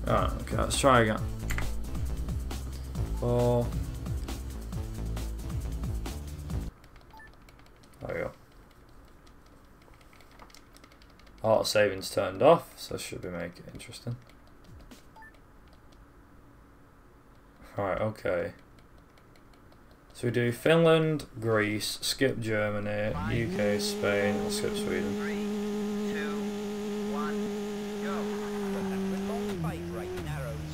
Right, okay, let's try again. 4. There we go. Auto savings turned off, so should we make it interesting? Right, okay. So we do Finland, Greece, skip Germany, UK, Spain, and skip Sweden. 3, 2, 1, go. With long 5 right narrows.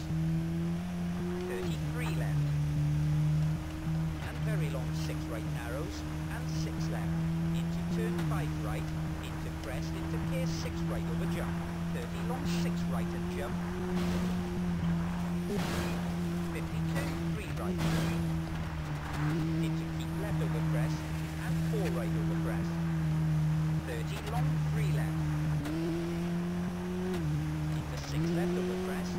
33 left. And very long 6 right narrows. And 6 left. Into turn 5 right. Into crest. Into gear 6 right over jump. 30 long 6 right and jump. 52, 3 right. Into keep left over crest. And 4 right over crest. 30 long 3 left. Into 6 left over crest.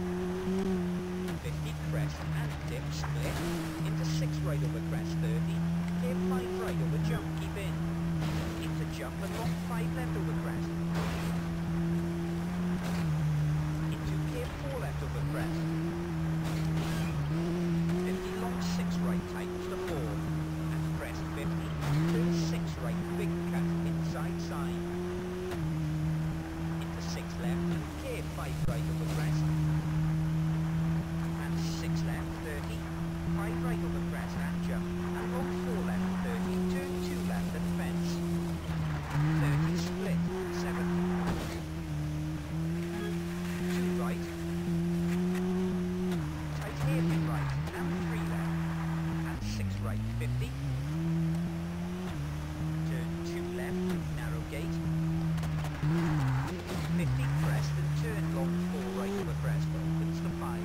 50 crest and dip split. Into 6 right over crest 30. Gear 5 right over jump, keep in. Into jump and long 5 left over crest. Into gear 4 left over crest. 50 long 6 right tightens to 4. And crest 50. Turn 6 right big cut inside side. Into 6 left and gear 5 right over crest. And 6 left 30. 5 right over crest and jump. And long 4 left 30. Turn 2 left and fence. 30 split 7. 2 right. Tight hairpin right and 3 left. And 6 right 50. Turn 2 left, narrow gate. 50 crest and turn long 4 right over crest, opens to 5.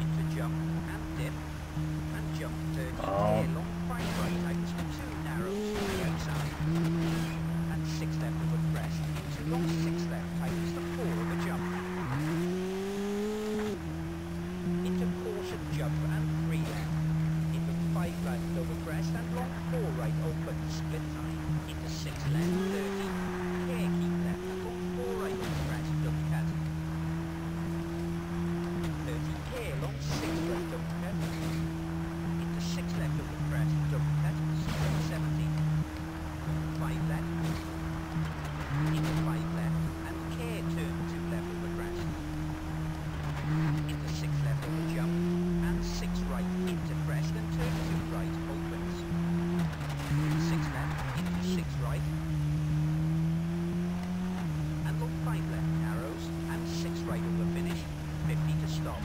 Into jump and dip. And jump 30 clear, long 5 right, tightens to 2 narrows to the outside. And 6 left over crest, into long 6 left, tightens to 4 over jump. Into caution jump and 3 left. Into 5 left over crest and long 4 right open, split time. Into 6 left, 30. Care keep left and long 4 right over crest, don't cut. 30 care, long 6 right, don't cut. Into 6 left over crest, don't cut, split 70. 5 left. Into 5 left and care turn 2 left over crest. Into 6 left over jump and 6 right into crest and turn 2 right opens. 6 left into 6 right and long 5 left narrows and 6 right over finish. 50 to stop.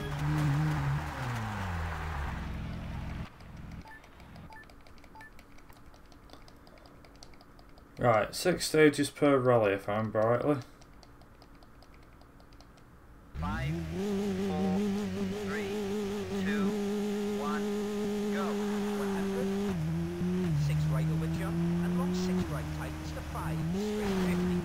Right, 6 stages per rally if I remember rightly. 5, 4, 3, 2, 1, go. 100. 6 right over jump and long 6 right tightens to 5, straight 50.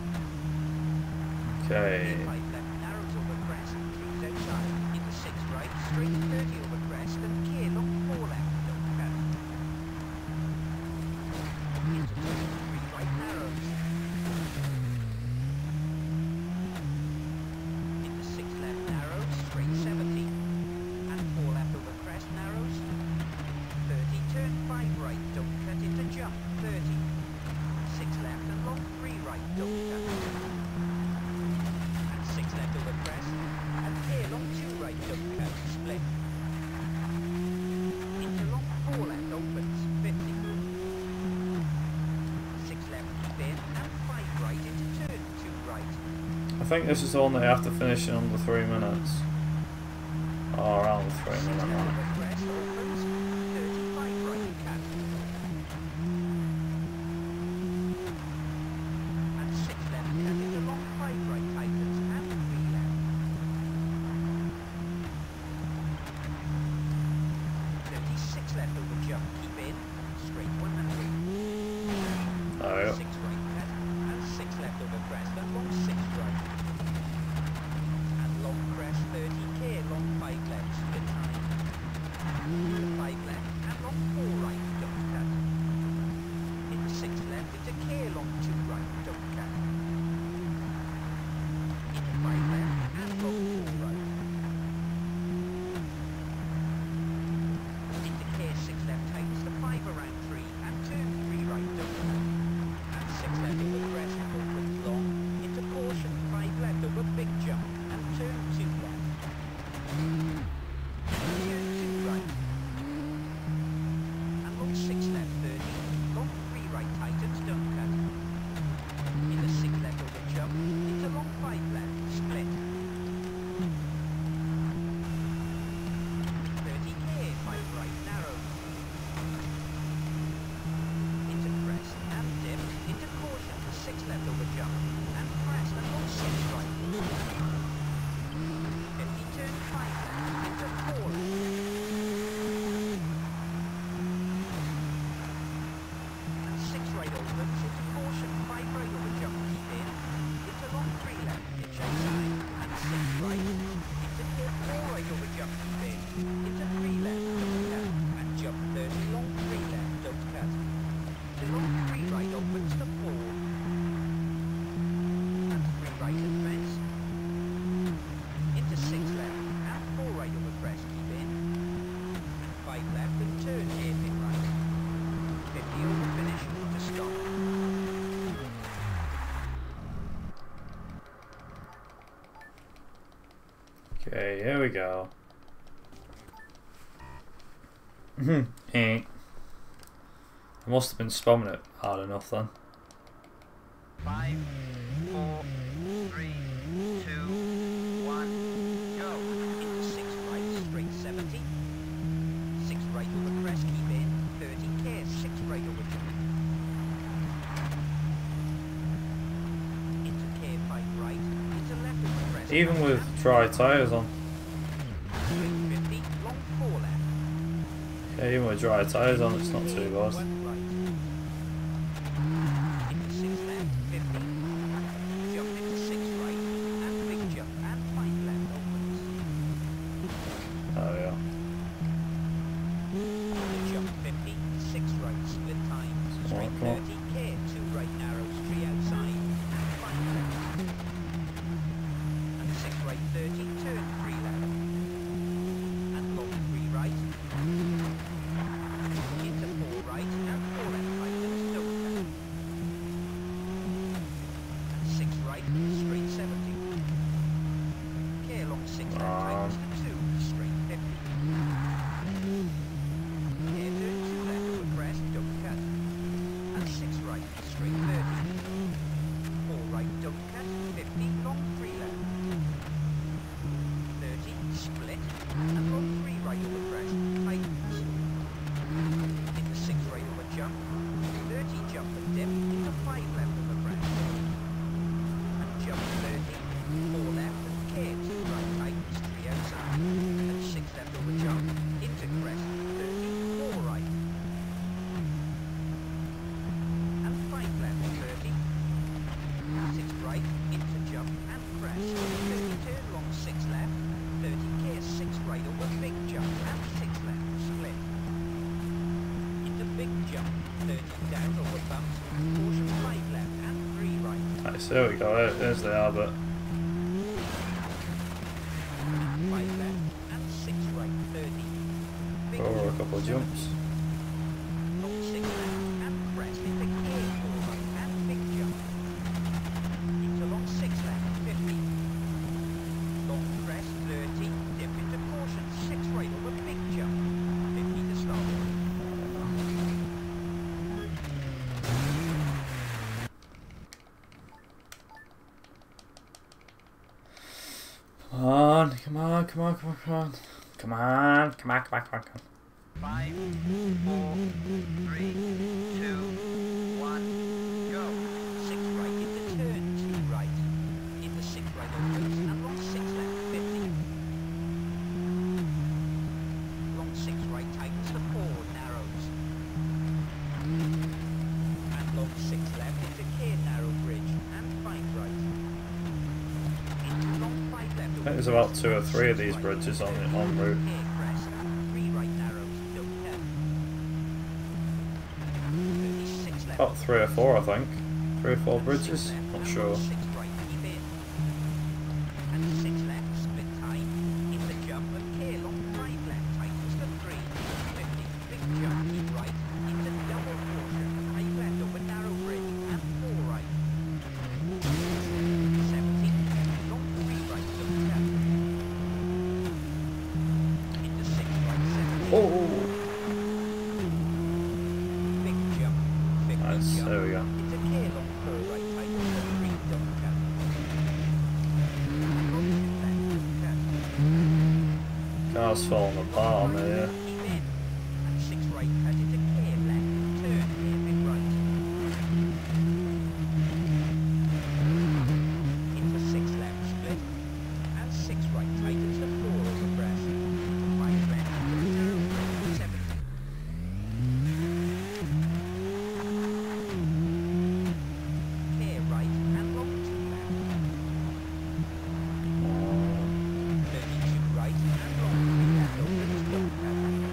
Okay. 5 left narrows over crest, 3 outside, into 6 right, straight 30 over crest and clear long 4 left, don't cut. Into 3 right narrows. Into 6 left narrows, straight 70. And 4 left over crest narrows. 30, turn 5 right, don't cut into jump, 30. 6 left and long 3 right, don't cut. And 6 left over crest. And clear long 2 right, don't cut, split. Into long 4 left opens, 50. 6 left keep in and 5 right into turn 2 right. I think this is the one that you have to finish in under 3 minutes. Or around 3 minutes. 6 left over crest opens, 35 right cut. And 6 left cut into long 5 right tightens and 3 left. 36 left over jump, keep in, straight 100. Oh, yeah. 6 right cut and 6 left over crest and long 6 right. And long crest 30 care, long 5 left, split time. Okay, here we go. I must have been spamming it hard enough then. 5, 4, 3, 2, 1, go. Into 6 right, straight 70. 6 right over crest, keep in. 30 care, 6 right over jump. Into care 5 right, into left over crest. Even with dry tyres on. Straight 50, long 4 left. Yeah, even with dry tyres on, it's not too bad. 1 right. Into 6 left, 50. Jump into 6 right, and big jump, and 5 left opens. Oh yeah. Jump 50, 6 right, split time. Straight Come on. 30, care, 2 right narrows, 3 outside, and 5 left. And 6 right 30, turn 3 left. And long 3 right. Into 4 right, and 4 left tightens, don't cut. And 6 right, straight 70. Care long 6 left tightens to 2, straight 50. Care turn 2 left over crest, don't cut. And 6 right, straight 30. 4 right, don't cut, 50, long 3 left. 30, split, and long 3 right over crest, tightens. Into 6 right over jump, 30 jump and dip, into 5 left over crest. And jump 30, 4 left, and care 2 right, tightens, 3 outside. And 6 left over jump, into crest, 30, 4 right. And 5 left, 30. 6 right, into jump, and crest. 30 turn long 6 left, 30 care 6 right over big jump, and 6 left, split. Into big jump, 30 down over bumps, caution 5 left, and 3 right. Nice, there we go. There's the Albert. And 5 left, and 6 right, 30. Big Over a jump, couple of 70. jumps. Long 6 left, and crest into care 4 right, and big jump. Into long 6 left, 50. Long crest, 30. Dip into caution, 6 right over big jump. 50 to stop. Come on, come on, come on, come on, come on. Come on, come on, come on, come on, come on. 5, 4, 3, 2, 1, go. 6 right into turn, 2 right. Into 6 right opens, and long 6 left, 50. Long 6 right tightens to 4, narrows. And long 6 left into care narrow bridge, and 5 right. Into long 5 left I think over there's about crest, 2 or 3 of six these right, bridges on 30, route. care crest, 3 right narrows, don't cut. 36 left. About 3 or 4, I think. 3 or 4 bridges. Not sure. 6 right, keep in. And 6 left, split time. In the jump and care long 5 left, tightens to 3. 50, big jump, keep right. Into double caution, 5 left over narrow bridge, and 4 right. 70, long 3 right, don't cut. Into 6 right, 70. Oh! Big jump, 50 Nice, jump. there we go. Into care long 4 right, tightens to 3, don't cut. And long 2 left, don't cut. Car's falling apart on me, yeah. Keep in. And 6 right, cut into care left. Turn, care big right. Into 6 left, split. And 6 right, tightens to 4 over crest. 5 left, into narrow bridge, 70. Care right, and long 2 left. 32 right, and long 3 left opens, don't cut.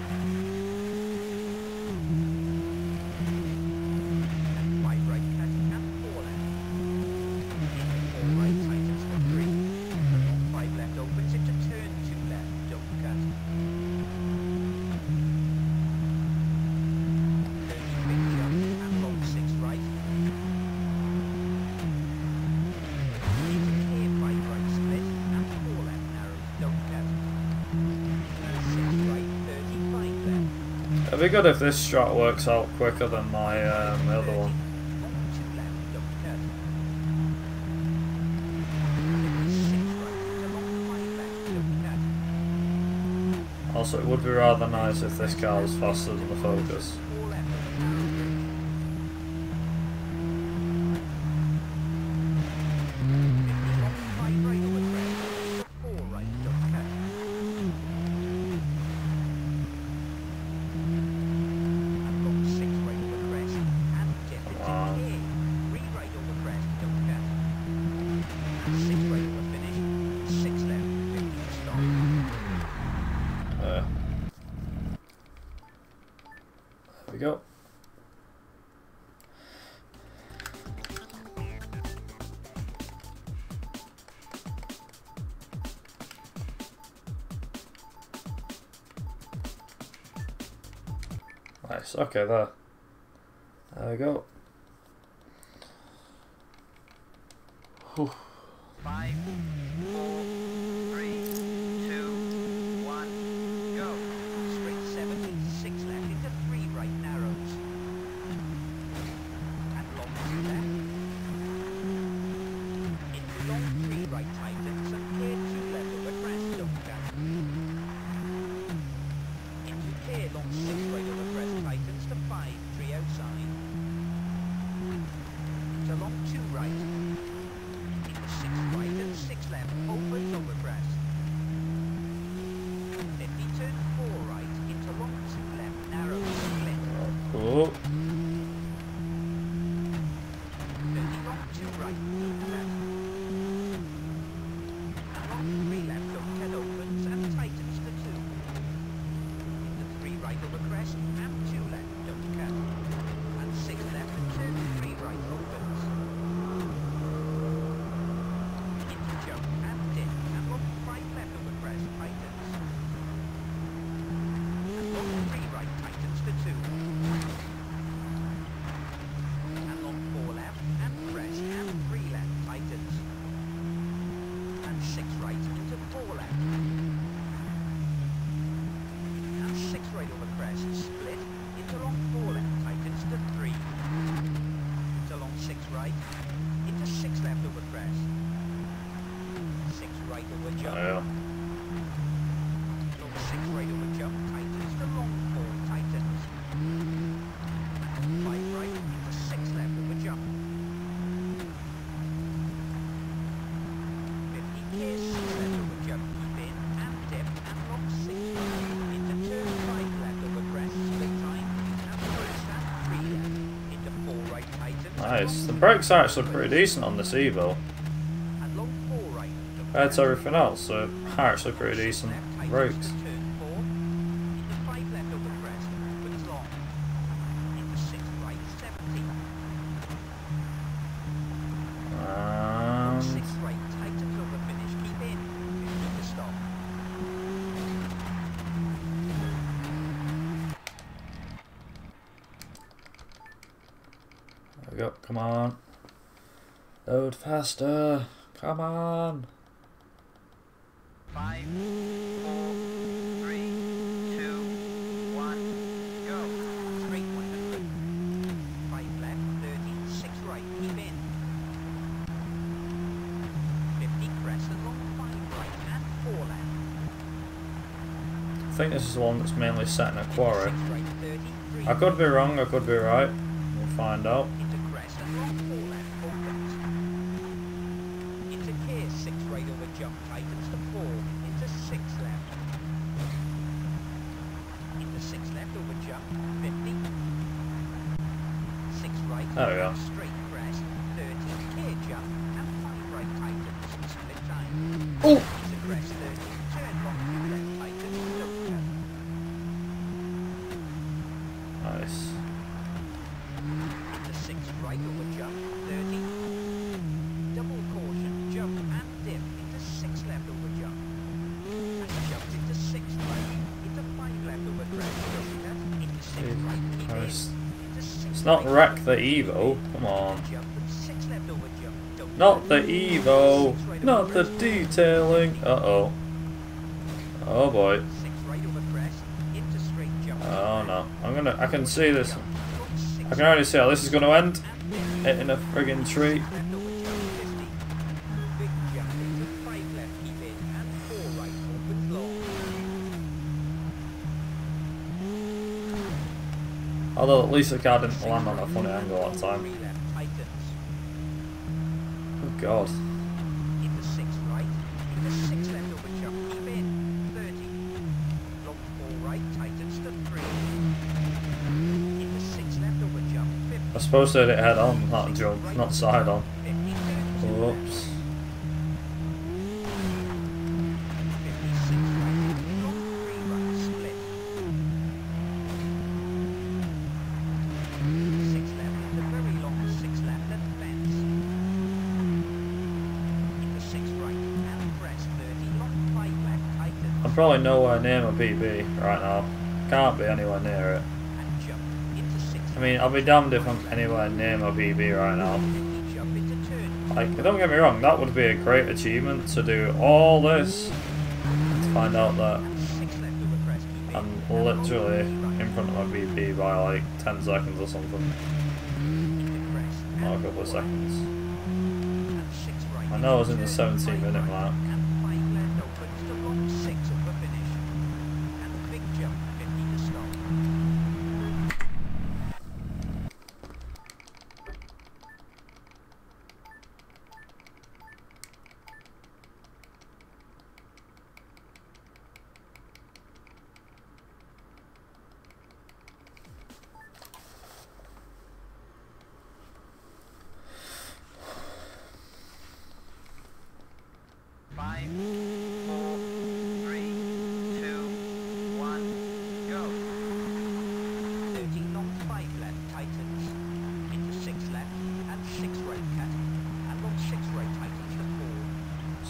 It'd be good if this strat works out quicker than my other one. Also, it would be rather nice if this car was faster than the Focus. There we go. Nice, okay, there we go. Whew. 5, 4, 3, 2, 1, go. Straight 70, 6 left into 3 right narrows. And long 2 left. Into long 3 right tightens and clear 2 left over crest, don't cut. Into clear long 6 right over crest tightens to 5, 3 outside. Into long 2 right. 6 right and 6 left, opens over crest. 50 turn 4 right, into long 2 left, narrow split. Oh. 30 long 2 right, don't left. And long 3 left, don't cut opens and tightens to 2. Into 3 right over crest and 2 left, don't cut. And 6 left and turn 3 right opens. Jump and dip, and long 5 left over crest tightens. And long 3 right tightens to 2. And long 4 left, and crest, and 3 left tightens. And 6 right into 4 left. And 6 right over crest, split, into long 4 left tightens to 3. Into long 6 right, into 6 left over crest. 6 right over jump. Oh, yeah. Long 6 right over jump tightens to long 4 tightens. 5 right into 6 left over jump. 50 clear 6 left over jump, keep in and dip and long 6 right into turn 5 left over crest, split time and crest and 3 left into 4 right tightens. Nice. The brakes are actually pretty decent on this Evo. And long 4 right. Compared to everything else, so actually pretty decent brakes. There we go, come on. Load faster, come on. 5, 4, 3, 2, 1, go. Straight 100. 5 left, 30, 6 right, keep in. 50 crest and long 5 right and 4 left. I think this is the one that's mainly set in a quarry. 6 right, 30, 3. I could be wrong, I could be right. We'll find out. Into crest and long 4 left, opens. Into clear 6 right over jump, tightens to 4. Into 6 left. Into 6 left over jump, 50. 6 right, There we go. straight crest, 30, clear jump, and 5 right tightens, split time. Oh! Into crest 30, turn long 2 left tightens, don't cut. Nice. Into 6 right over jump, 30. Double caution, jump and dip, into 6 left over jump. And jump into 6 right, into 5 left over crest, don't cut. Into 6 right, keep in. Nice. Into 6 It's not right, wreck the Evo, come on. jump and 6 left over jump, don't Not cut. the Evo, not the detailing. Uh-oh. Oh boy. 6 right over crest, into straight jump Oh no. I can see this. I can already see how this is gonna end. Hitting a friggin' tree. Although at least the car didn't land on a funny angle that time. Oh god. I suppose to hit it head on, not jump, not side on. Whoops. I'm probably nowhere near my PB right now. Can't be anywhere near it. I mean, I'll be damned if I'm anywhere near my PB right now. Like, don't get me wrong, that would be a great achievement to do all this to find out that I'm literally in front of my PB by like 10 seconds or something. Or a couple of seconds. I know I was in the 17-minute mark.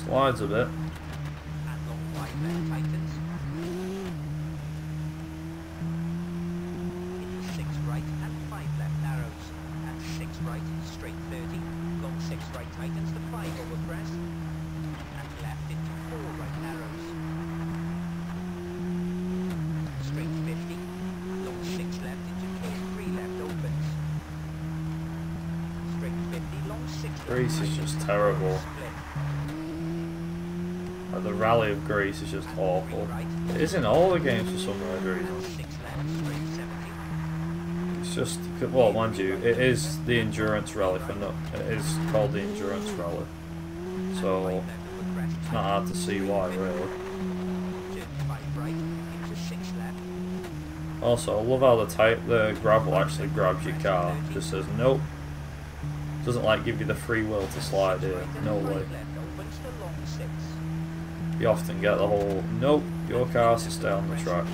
Slides a bit. Greece is just terrible. Like, the rally of Greece is just awful. It is in all the games for some weird reason. It's just, well, mind you, it is the endurance rally for no. It is called the endurance rally, so it's not hard to see why, really. Also, I love how the gravel actually grabs your car. Just says nope. Doesn't like give you the free will to slide here. No way. You often get the whole nope, your car has to stay on the track.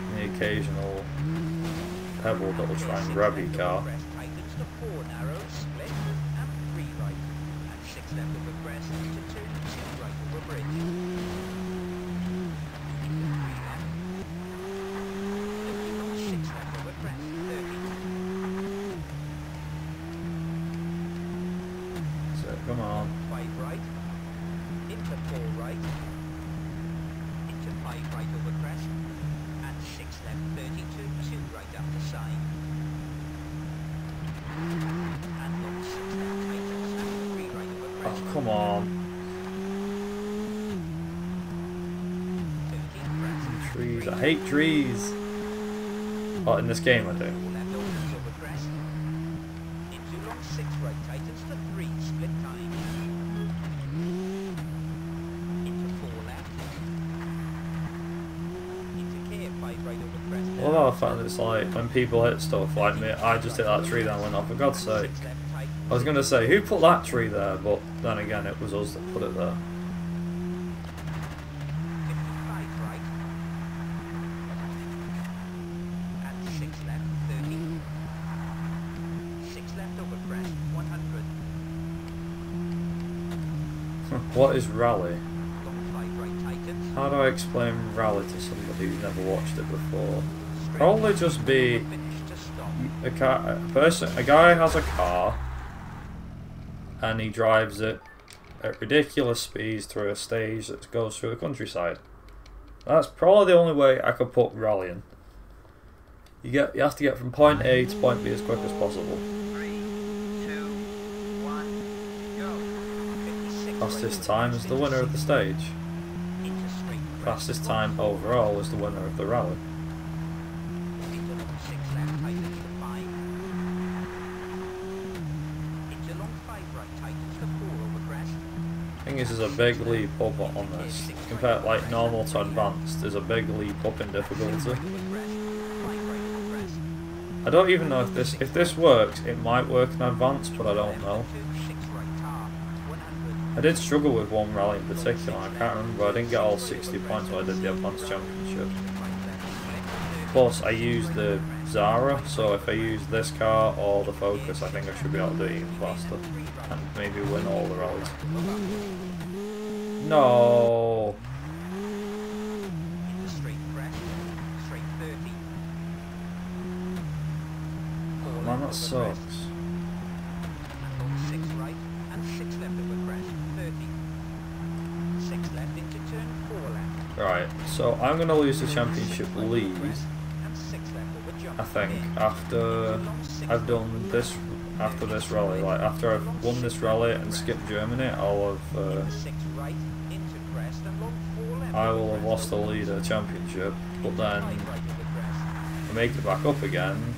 And the occasional pebble that will try and grab your car. Come on. 5 right, into 4 right, into 5 right over crest, and 6 left 32, 2 right after sign. And long 6 left tightens, and 3 right over crest. Oh, come on. 13 crest. Trees. I hate trees. Oh, in this game I do. 4 left opens over crest. Into long 6 right tightens to 3, split time. I love the fact that it's like when people hit stuff like me, I just hit that tree that went off. For God's sake. I was going to say, who put that tree there? But then again, it was us that put it there. What is rally? How do I explain rally to somebody who's never watched it before? Probably just be a guy has a car and he drives it at ridiculous speeds through a stage that goes through the countryside. That's probably the only way I could put rallying. You have to get from point A to point B as quick as possible. 3, 2, 1, go. Fastest time is the winner of the stage. Into straight crest. Fastest time overall is the winner of the rally. Into long 6 left, tightens to 5. Into long 5 right, tightens to 4 over crest. Thing is, there's a big leap up on this. Compared like normal to advanced, there's a big leap up in difficulty. I don't even know if this works. It might work in advanced, but I don't know. I did struggle with one rally in particular. I can't remember. I didn't get all 60 points when I did the advanced championship. Plus, I used the Zara, so if I use this car or the Focus, I think I should be able to do it even faster and maybe win all the rallies. No. Man, that sucks. And 6 right and 6 left over crest. 30. 6 left into turn 4 left. Right, so I'm going to lose the championship lead, And 6 left over jump. I think, after I've done this, after this rally. Like, after I've won this rally and skipped Germany, I'll have, 6 right into crest and long 4 left. I will have lost the lead of the championship, but then 5 right over crest. I make it back up again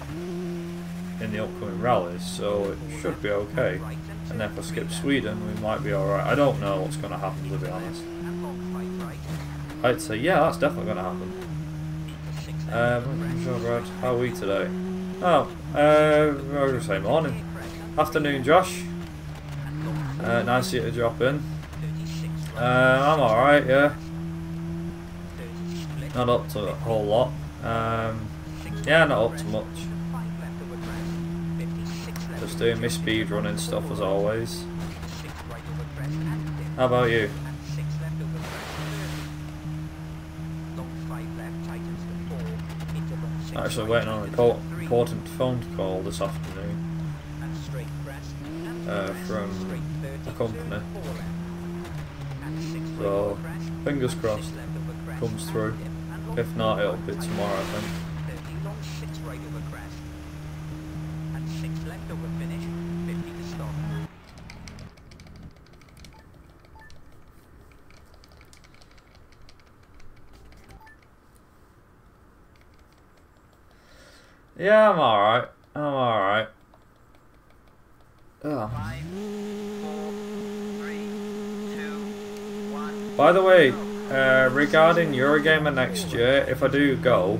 in the upcoming rallies, so it should be okay. And if I skip Sweden, we might be alright. I don't know what's going to happen, to be honest. And long 5 right. I'd say, yeah, that's definitely going to happen. Sure, Brad, how are we today? Oh, I was going to say morning. Afternoon, Josh. Nice of you to drop in. I'm alright, yeah. Not up to a whole lot. Yeah, not up to much. Just doing my speed running stuff as always. How about you? Actually waiting on an important phone call this afternoon from a company. So fingers crossed comes through. If not, it'll be tomorrow, I think. Yeah, I'm alright. I'm alright. Oh. 5, 4, 3, 2, 1. By the way, regarding Eurogamer next year, if I do go,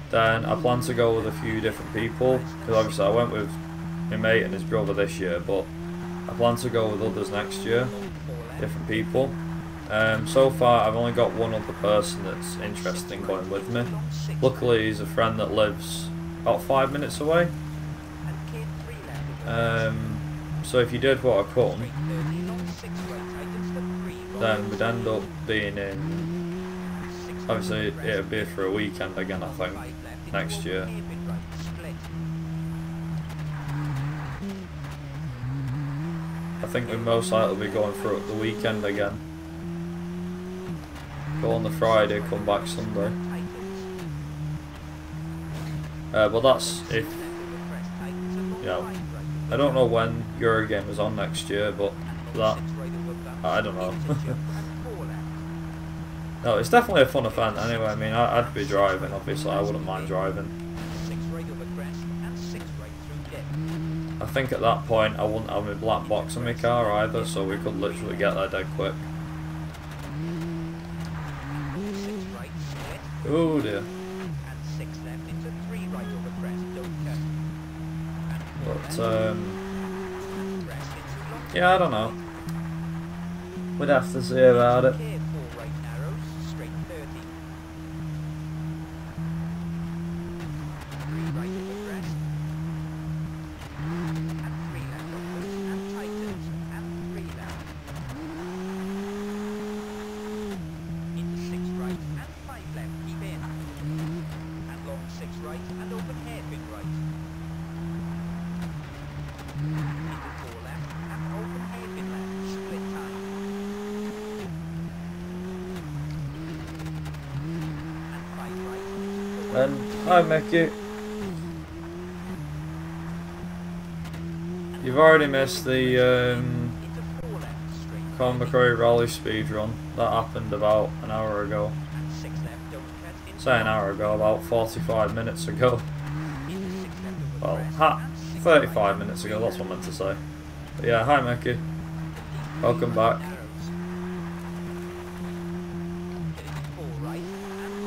then I plan to go with a few different people. Because obviously I went with my mate and his brother this year, but I plan to go with others next year. Different people. So far I've only got one other person that's interested in going with me. Luckily he's a friend that lives about 5 minutes away. So if you did want to come, then we'd end up being in, obviously it'd be for a weekend again, I think, next year. I think we'd most likely be going for the weekend again. Go on the Friday, come back Sunday. But that's if, you know, I don't know when Eurogame is on next year, but that, I don't know. No, it's definitely a fun event anyway. I mean, I'd be driving, obviously, I wouldn't mind driving. I think at that point I wouldn't have my black box in my car either, so we could literally get there dead quick. Oh dear. But, yeah, I don't know. We'd have to see about it. And hi Mickey. You've already missed the Colin McRae rally speedrun. That happened about an hour ago. Say an hour ago, about 45 minutes ago. Well, 35 minutes ago, that's what I meant to say. But yeah, hi Mickey. Welcome back.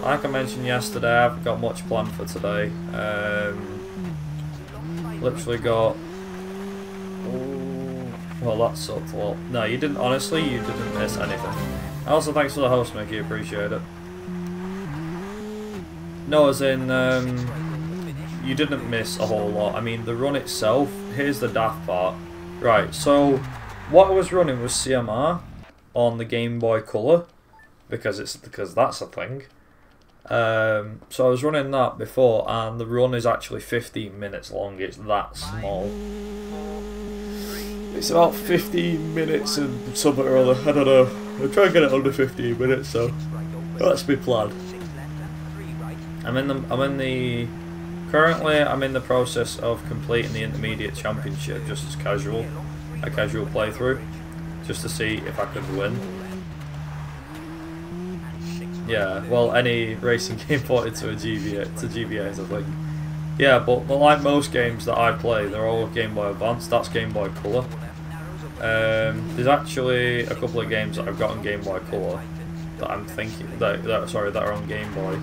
Like I mentioned yesterday, I haven't got much planned for today. Literally got... well, that sucked. Well, no, you didn't. Honestly, you didn't miss anything. Also, thanks for the host, Mickey. Appreciate it. No, as in, you didn't miss a whole lot. I mean, the run itself, here's the daft part. Right, so, what I was running was CMR on the Game Boy Color, because that's a thing. So I was running that before, and the run is actually 15 minutes long. It's that small. It's about 15 minutes and something or other. I don't know. I'm trying to get it under 15 minutes, so that's my plan. Currently I'm in the process of completing the intermediate championship just as a casual playthrough, just to see if I could win. Yeah, well, any racing game ported to GBA is a thing. Yeah, but like most games that I play, they're all Game Boy Advance. That's Game Boy Color. There's actually a couple of games that I've got on Game Boy Color that I'm thinking that are on Game Boy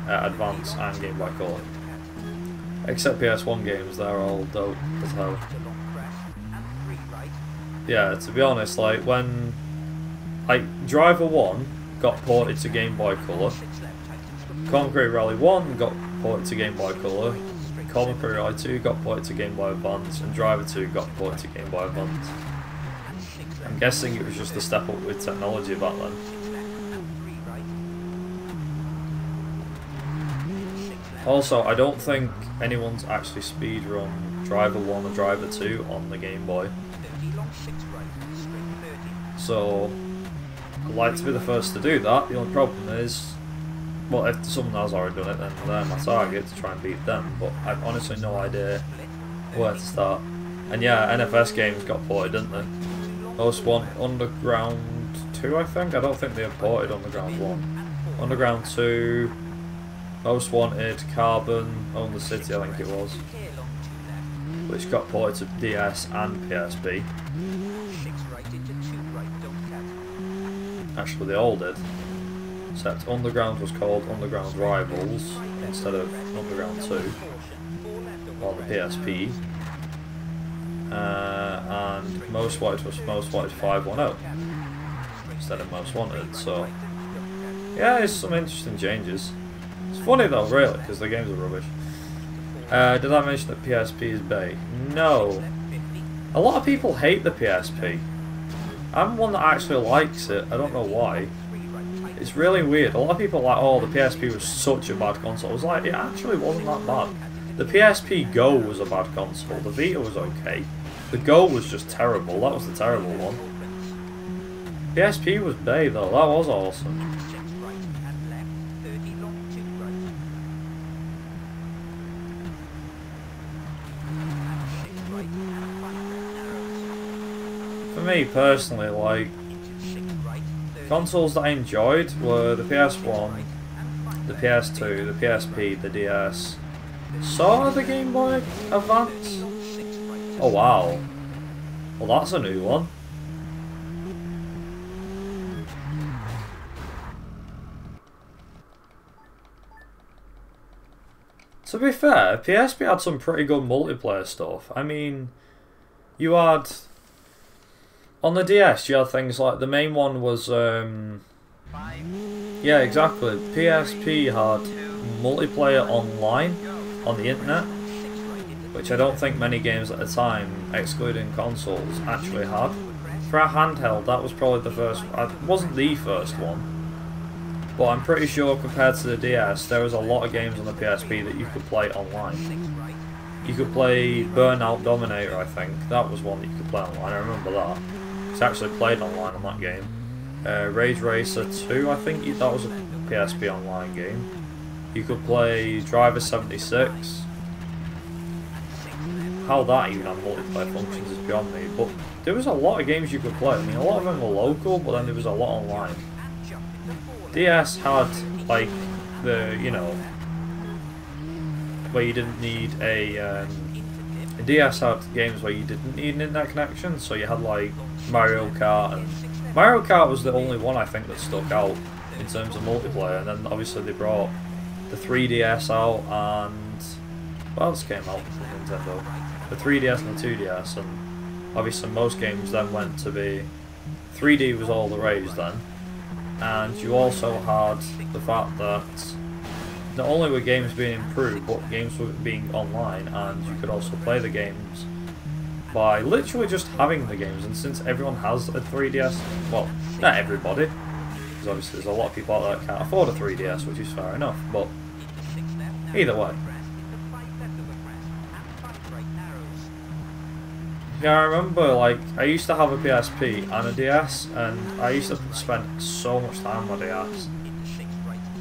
Advance and Game Boy Color. Except PS1 games, they're all dope as hell. Yeah, to be honest, like when Driver 1 got ported to Game Boy Color, Concrete Rally 1 got ported to Game Boy Color, Concrete Rally 2 got ported to Game Boy Advance, and Driver 2 got ported to Game Boy Advance. I'm guessing it was just a step up with technology back then. Also, I don't think anyone's actually speedrun Driver 1 or Driver 2 on the Game Boy. So, I'd like to be the first to do that. The only problem is, well, if someone has already done it, then they're my target to try and beat them, but I've honestly no idea where to start. And yeah, NFS games got ported, didn't they? Most one, Underground 2, I think? I don't think they have ported Underground 1. Underground 2, Most Wanted, Carbon, Own the City, I think it was, which got ported to DS and PSP. Actually, they all did. Except Underground was called Underground Rivals instead of Underground 2 on the PSP. And Most Wanted was Most Wanted 510 instead of Most Wanted. So, yeah, it's some interesting changes. It's funny though, really, because the games are rubbish. Did I mention that PSP is bae? No. A lot of people hate the PSP. I'm one that actually likes it. I don't know why. It's really weird. A lot of people are like, oh, the PSP was such a bad console. I was like, it actually wasn't that bad. The PSP Go was a bad console. The Vita was okay. The Go was just terrible. That was the terrible one. PSP was bae though. That was awesome. For me personally, like, consoles that I enjoyed were the PS1, the PS2, the PSP, the DS, sort of the Game Boy Advance. Oh wow. Well, that's a new one. To be fair, PSP had some pretty good multiplayer stuff. I mean, you had... on the DS, you had things like, the main one was, yeah, exactly. PSP had multiplayer online, on the internet, which I don't think many games at the time, excluding consoles, actually had. For a handheld, that was probably the first, it wasn't the first one, but I'm pretty sure compared to the DS, there was a lot of games on the PSP that you could play online. You could play Burnout Dominator, I think. That was one that you could play online, I remember that. It's actually played online on that game. Rage Racer 2, I think that was a PSP online game. You could play Driver 76. How that even had multiplayer functions is beyond me, but there was a lot of games you could play. I mean, a lot of them were local, but then there was a lot online. DS had, like, the, you know, where you didn't need a DS had games where you didn't need an internet connection, so you had, like, Mario Kart, and Mario Kart was the only one I think that stuck out in terms of multiplayer, and then obviously they brought the 3DS out, and what else came out from Nintendo? The 3DS and the 2DS, and obviously most games then went to be 3D was all the rage then, and you also had the fact that not only were games being improved, but games were being online, and you could also play the games by literally just having the games. And since everyone has a 3DS, well, not everybody, because obviously there's a lot of people out there that can't afford a 3DS, which is fair enough, but either way. Yeah, I remember, like, I used to have a PSP and a DS, and I used to spend so much time on my DS.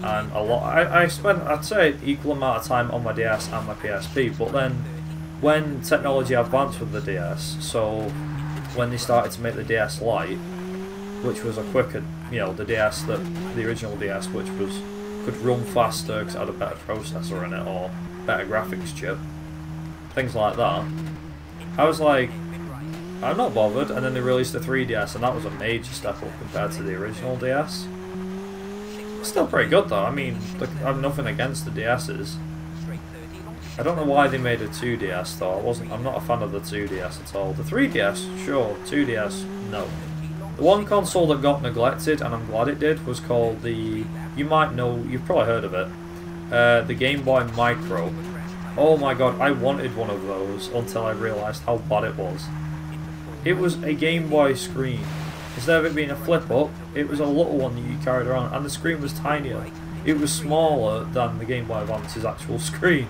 And a lot, I spent, I'd say, equal amount of time on my DS and my PSP, but then when technology advanced with the DS, so when they started to make the DS Lite, which was a quicker, you know, the DS, the original DS, which could run faster because it had a better processor in it, or better graphics chip, things like that, I was like, I'm not bothered. And then they released the 3DS, and that was a major step up compared to the original DS. Still pretty good though. I mean, look, I have nothing against the DS's. I don't know why they made a 2DS though. I'm not a fan of the 2DS at all. The 3DS, sure. 2DS, no. The one console that got neglected, and I'm glad it did, was called the, you might know, you've probably heard of it, the Game Boy Micro. Oh my god, I wanted one of those until I realised how bad it was. It was a Game Boy screen. Instead of it being a flip up, it was a little one that you carried around, and the screen was tinier. It was smaller than the Game Boy Advance's actual screen.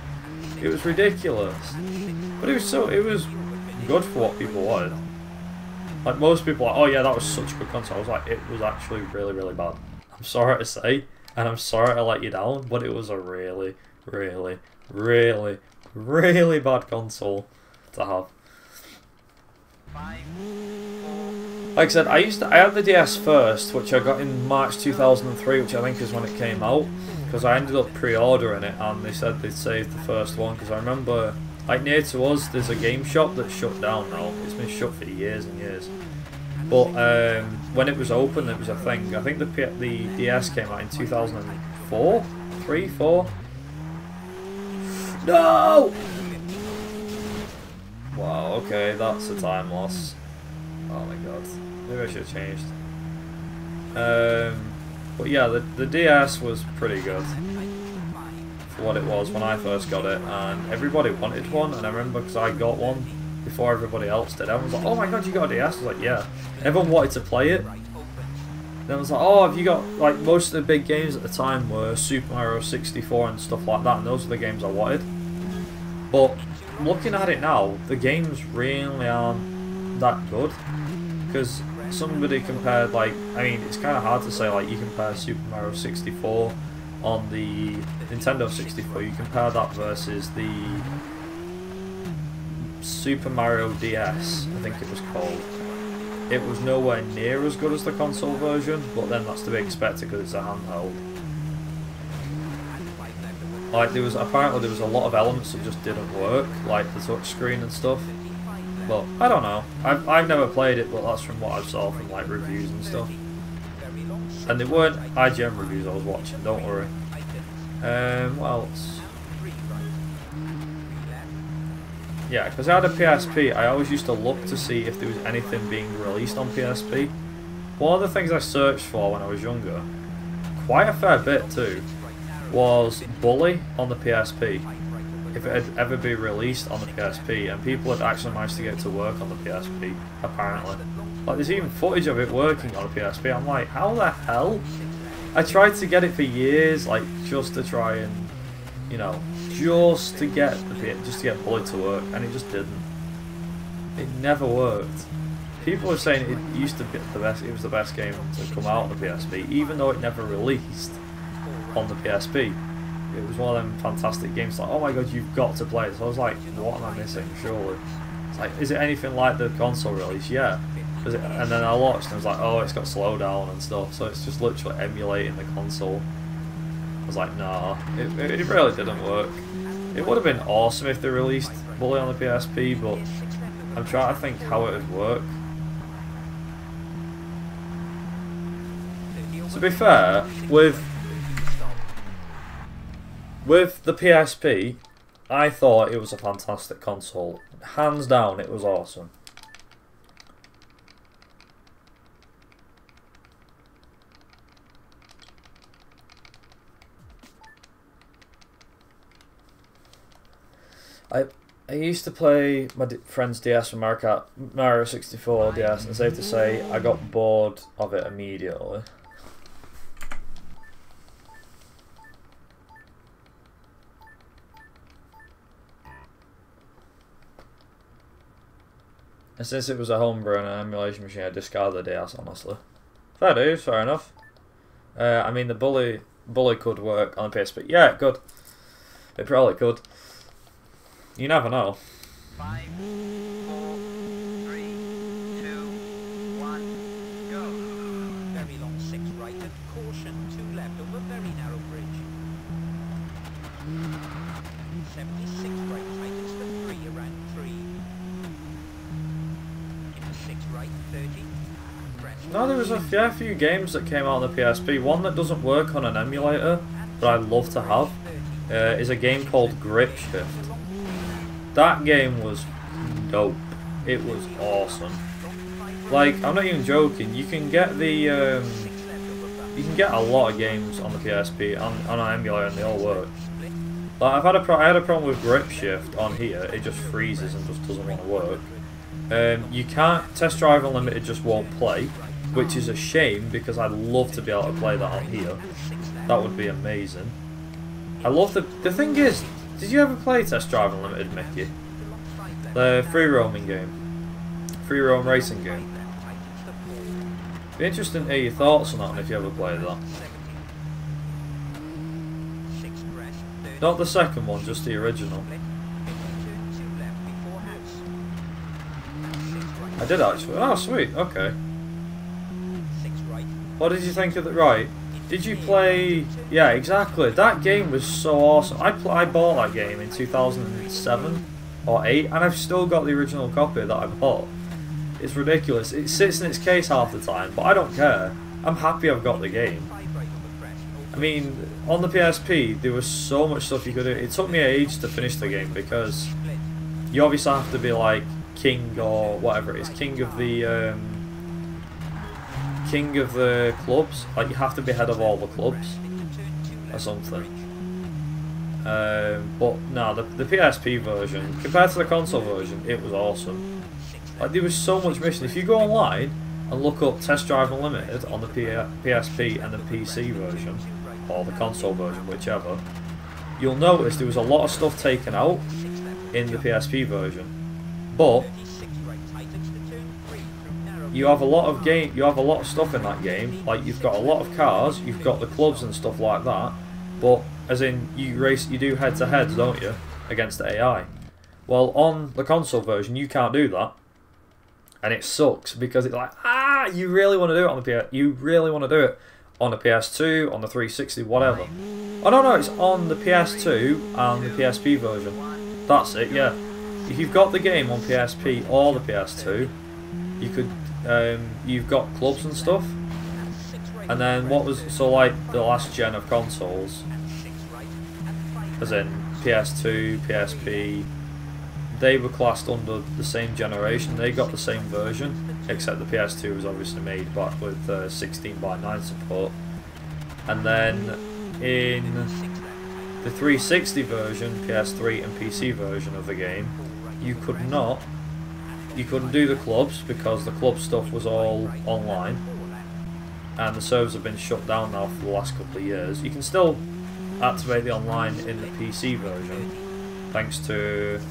It was ridiculous. But it was good for what people wanted. Like, most people are like, oh yeah, that was such a good console. I was like, it was actually really, really bad. I'm sorry to say, and I'm sorry I let you down, but it was a really, really, really, really bad console to have. Like I said, I had the DS first, which I got in March 2003, which I think is when it came out, because I ended up pre-ordering it, and they said they'd saved the first one, because I remember, like, near to us, there's a game shop that's shut down now. It's been shut for years and years. But when it was open, it was a thing. I think the DS came out in 2004? 3, 4? No! Wow, okay, that's a time loss. Oh my god. Maybe I should have changed. But yeah, the DS was pretty good for what it was when I first got it, and everybody wanted one, and I remember because I got one before everybody else did. Everyone was like, oh my god, you got a DS? I was like, yeah. Everyone wanted to play it. Then I was like, oh, have you got, like, most of the big games at the time were Super Mario 64 and stuff like that, and those are the games I wanted. But looking at it now, the games really aren't that good, because somebody compared, like, I mean, it's kind of hard to say, like, you compare Super Mario 64 on the Nintendo 64, you compare that versus the Super Mario DS, I think it was called. It was nowhere near as good as the console version, but then that's to be expected because it's a handheld. Like, apparently there was a lot of elements that just didn't work, like the touchscreen and stuff. But I don't know. I've never played it, but that's from what I saw from, like, reviews and stuff. And they weren't IGN reviews I was watching, don't worry. What else? Yeah, because I had a PSP, I always used to look to see if there was anything being released on PSP. One of the things I searched for when I was younger, quite a fair bit too, was Bully on the PSP. If it had ever been released on the PSP, and people had actually managed to get it to work on the PSP, apparently. Like, there's even footage of it working on a PSP. I'm like, how the hell? I tried to get it for years, like, just to try and, you know, just to get Bully to work, and it just didn't. It never worked. People were saying it used to be the best. It was the best game to come out on the PSP, even though it never released on the PSP. it was one of them fantastic games. Like, oh my god, you've got to play it. So I was like, what am I missing? Surely. It's like, is it anything like the console release? Yeah. And then I watched and I was like, oh, it's got slowdown and stuff. So it's just literally emulating the console. I was like, nah, it really didn't work. It would have been awesome if they released Bully on the PSP, but I'm trying to think how it would work. To be fair, with the PSP, I thought it was a fantastic console. Hands down, it was awesome. I used to play my friend's DS from Mario 64 DS, and safe to say, I got bored of it immediately. And since it was a homebrew and an emulation machine, I discarded the DS, honestly. Fair dues, fair enough. I mean, the Bully could work on a PSP. Yeah, it could. It probably could. You never know. 5, 4, 3, 2, 1, go. Very long 6 right and caution 2 left over very narrow bridge. 76 right tightens for 3 around 3. Into 6 right 30. No, there was a fair few games that came out on the PSP. One that doesn't work on an emulator, but I'd love to have, is a game called Grip Shift. That game was dope. It was awesome. Like, I'm not even joking. You can get the you can get a lot of games on the PSP on an emulator, and they all work. Like, I had a problem with Grip Shift on here. It just freezes and just doesn't want to work. You can't. Test Drive Unlimited just won't play, which is a shame because I'd love to be able to play that on here. That would be amazing. I love the thing is, did you ever play Test Drive Unlimited, Mickey? The free roaming game. Free roam racing game. Be interesting to hear your thoughts on that if you ever played that. Not the second one, just the original. I did actually. Oh, sweet. Okay. What did you think of the right? Did you play? Yeah, exactly. That game was so awesome. I bought that game in 2007 or 8, and I've still got the original copy that I bought. It's ridiculous. It sits in its case half the time, but I don't care. I'm happy I've got the game. I mean, on the PSP, there was so much stuff you could do. It took me ages to finish the game because you obviously have to be like king or whatever it is, king of the clubs. Like, you have to be head of all the clubs or something. But no, the PSP version compared to the console version, it was awesome. Like, there was so much mission. If you go online and look up Test Drive Unlimited on the PSP and the PC version, or the console version, whichever, you'll notice there was a lot of stuff taken out in the PSP version. But you have a lot of stuff in that game. Like, you've got a lot of cars, you've got the clubs and stuff like that. But as in, you do head-to-heads, don't you, against the AI? Well, on the console version, you can't do that, and it sucks because it's like, you really want to do it on the on the PS2, on the 360, whatever. Oh no, it's on the PS2 and the PSP version. That's it, yeah. If you've got the game on PSP or the PS2, you could, you've got clubs and stuff. And then like the last gen of consoles, as in PS2, PSP, they were classed under the same generation. They got the same version, except the PS2 was obviously made back with 16:9 support. And then in the 360 version, PS3 and PC version of the game, you couldn't do the clubs because the club stuff was all online, and the servers have been shut down now for the last couple of years. You can still activate the online in the PC version, thanks to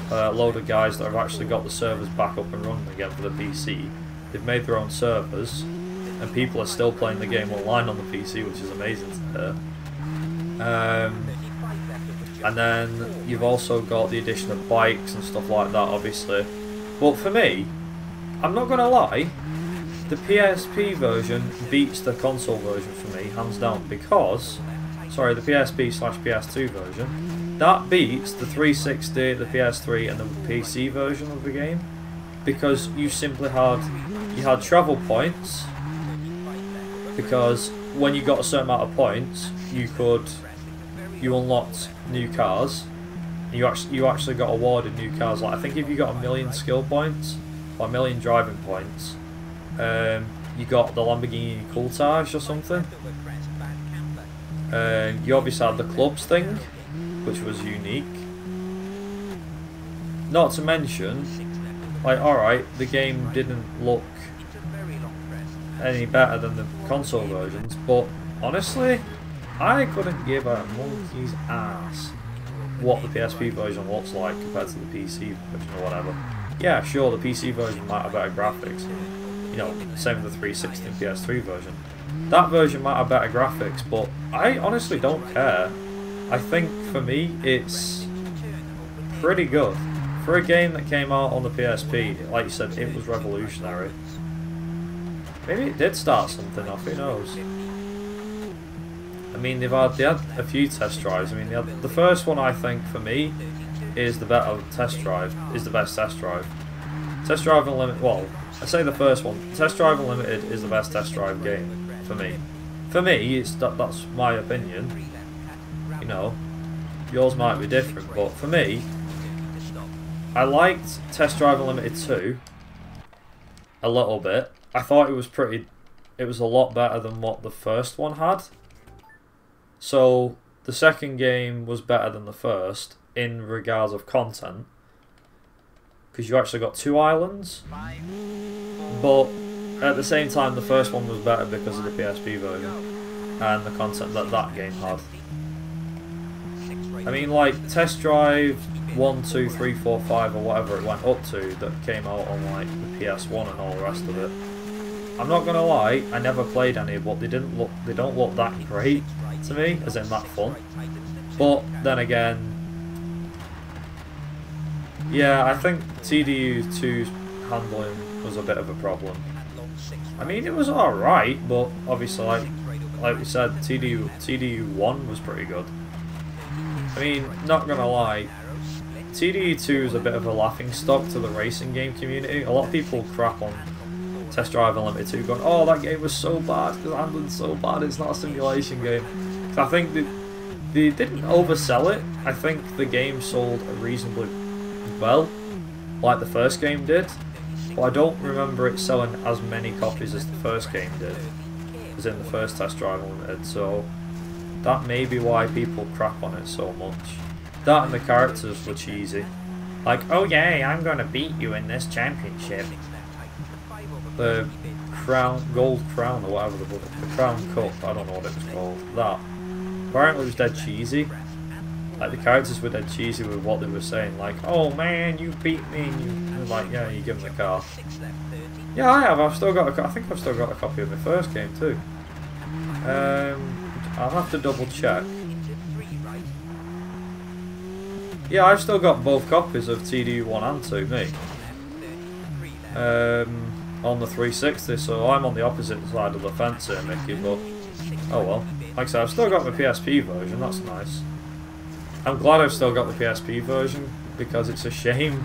a load of guys that have actually got the servers back up and running again for the PC. They've made their own servers, and people are still playing the game online on the PC, which is amazing to hear. And then you've also got the addition of bikes and stuff like that, obviously. But for me, I'm not gonna lie, the PSP version beats the console version for me, hands down, because, sorry, the PSP/PS2 version, that beats the 360, the PS3 and the PC version of the game, because you simply had travel points, because when you got a certain amount of points, you unlocked new cars. You actually got awarded new cars. Like I think if you got 1,000,000 skill points or 1,000,000 driving points, you got the Lamborghini Countach or something. You obviously had the clubs thing, which was unique. Not to mention, like, alright, the game didn't look any better than the console versions, but honestly, I couldn't give a monkey's ass what the PSP version looks like compared to the PC version or whatever. Yeah, sure, the PC version might have better graphics. You know, same with the 360 and PS3 version. That version might have better graphics, but I honestly don't care. I think, for me, it's pretty good. For a game that came out on the PSP, like you said, it was revolutionary. Maybe it did start something off, who knows? I mean, they had a few test drives. I mean, the first one, I think, for me, is the better test drive, is the best test drive. Test Drive Unlimited, well, I say the first one. Test Drive Unlimited is the best test drive game, for me. For me, that's my opinion. You know, yours might be different, but for me, I liked Test Drive Unlimited 2 a little bit. I thought it was a lot better than what the first one had. So the second game was better than the first in regards of content, because you actually got 2 islands. But at the same time, the first one was better because of the PSP version and the content that game had. I mean, like Test Drive 1, 2, 3, 4, 5 or whatever it went up to that came out on like the PS1 and all the rest of it. I'm not gonna lie, I never played any, but they don't look that great to me, as in that fun. But then again, yeah, I think TDU2's handling was a bit of a problem. I mean, it was alright, but obviously, like we said, TDU1 was pretty good. I mean, not gonna lie, TDU2 is a bit of a laughing stock to the racing game community. A lot of people crap on Test Drive Unlimited 2, going, oh, that game was so bad, because handling's so bad, it's not a simulation game. So I think they didn't oversell it. I think the game sold reasonably well, like the first game did, but I don't remember it selling as many copies as the first game did, as in the first Test Drive Unlimited, so that may be why people crap on it so much. That and the characters were cheesy. Like, oh yeah, I'm gonna beat you in this championship. The gold crown or whatever the crown cup, I don't know what it was called. That. Apparently it was dead cheesy. Like the characters were dead cheesy with what they were saying. Like, oh man, you beat me. And you're like, yeah, you give them the car. Yeah, I have. I think I've still got a copy of the first game too. I'll have to double check. Yeah, I've still got both copies of TDU1 and 2, me. On the 360, so I'm on the opposite side of the fence here, Mickey, but oh well. Like I said, I've still got the PSP version, that's nice. I'm glad I've still got the PSP version, because it's a shame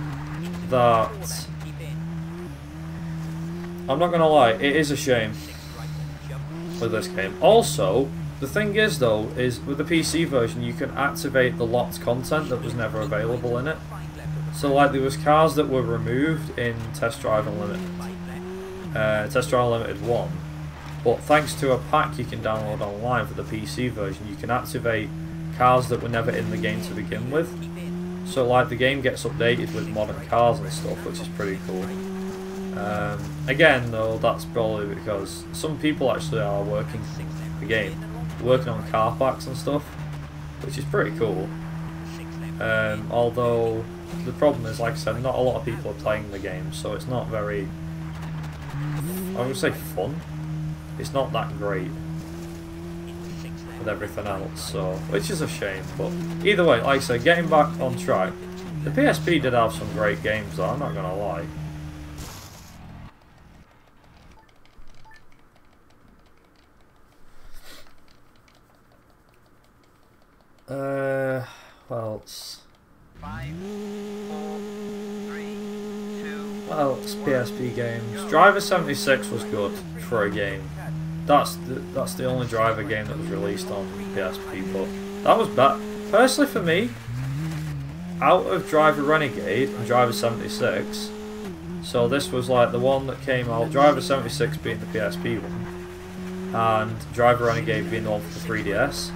that... I'm not gonna lie, it is a shame with this game. Also, the thing is though, is with the PC version you can activate the locked content that was never available in it. So like there was cars that were removed in Test Drive Unlimited. Test Drive Unlimited 1, but thanks to a pack you can download online for the PC version, you can activate cars that were never in the game to begin with. So like the game gets updated with modern cars and stuff, which is pretty cool. Again though, that's probably because some people actually are working the game, working on car packs and stuff, which is pretty cool. Although the problem is, like I said, not a lot of people are playing the game, so it's not very, I would say, fun. It's not that great. with everything else, so which is a shame. But either way, like I said, getting back on track, the PSP did have some great games though, I'm not gonna lie. What else? 5, 4, 3, 2. What else? PSP games. Driver 76 was good for a game. That's the only driver game that was released on PSP, but that was bad. Personally for me, out of Driver Renegade and Driver 76, so this was like the one that came out, Driver 76 being the PSP one, and Driver Renegade being the one for the 3DS,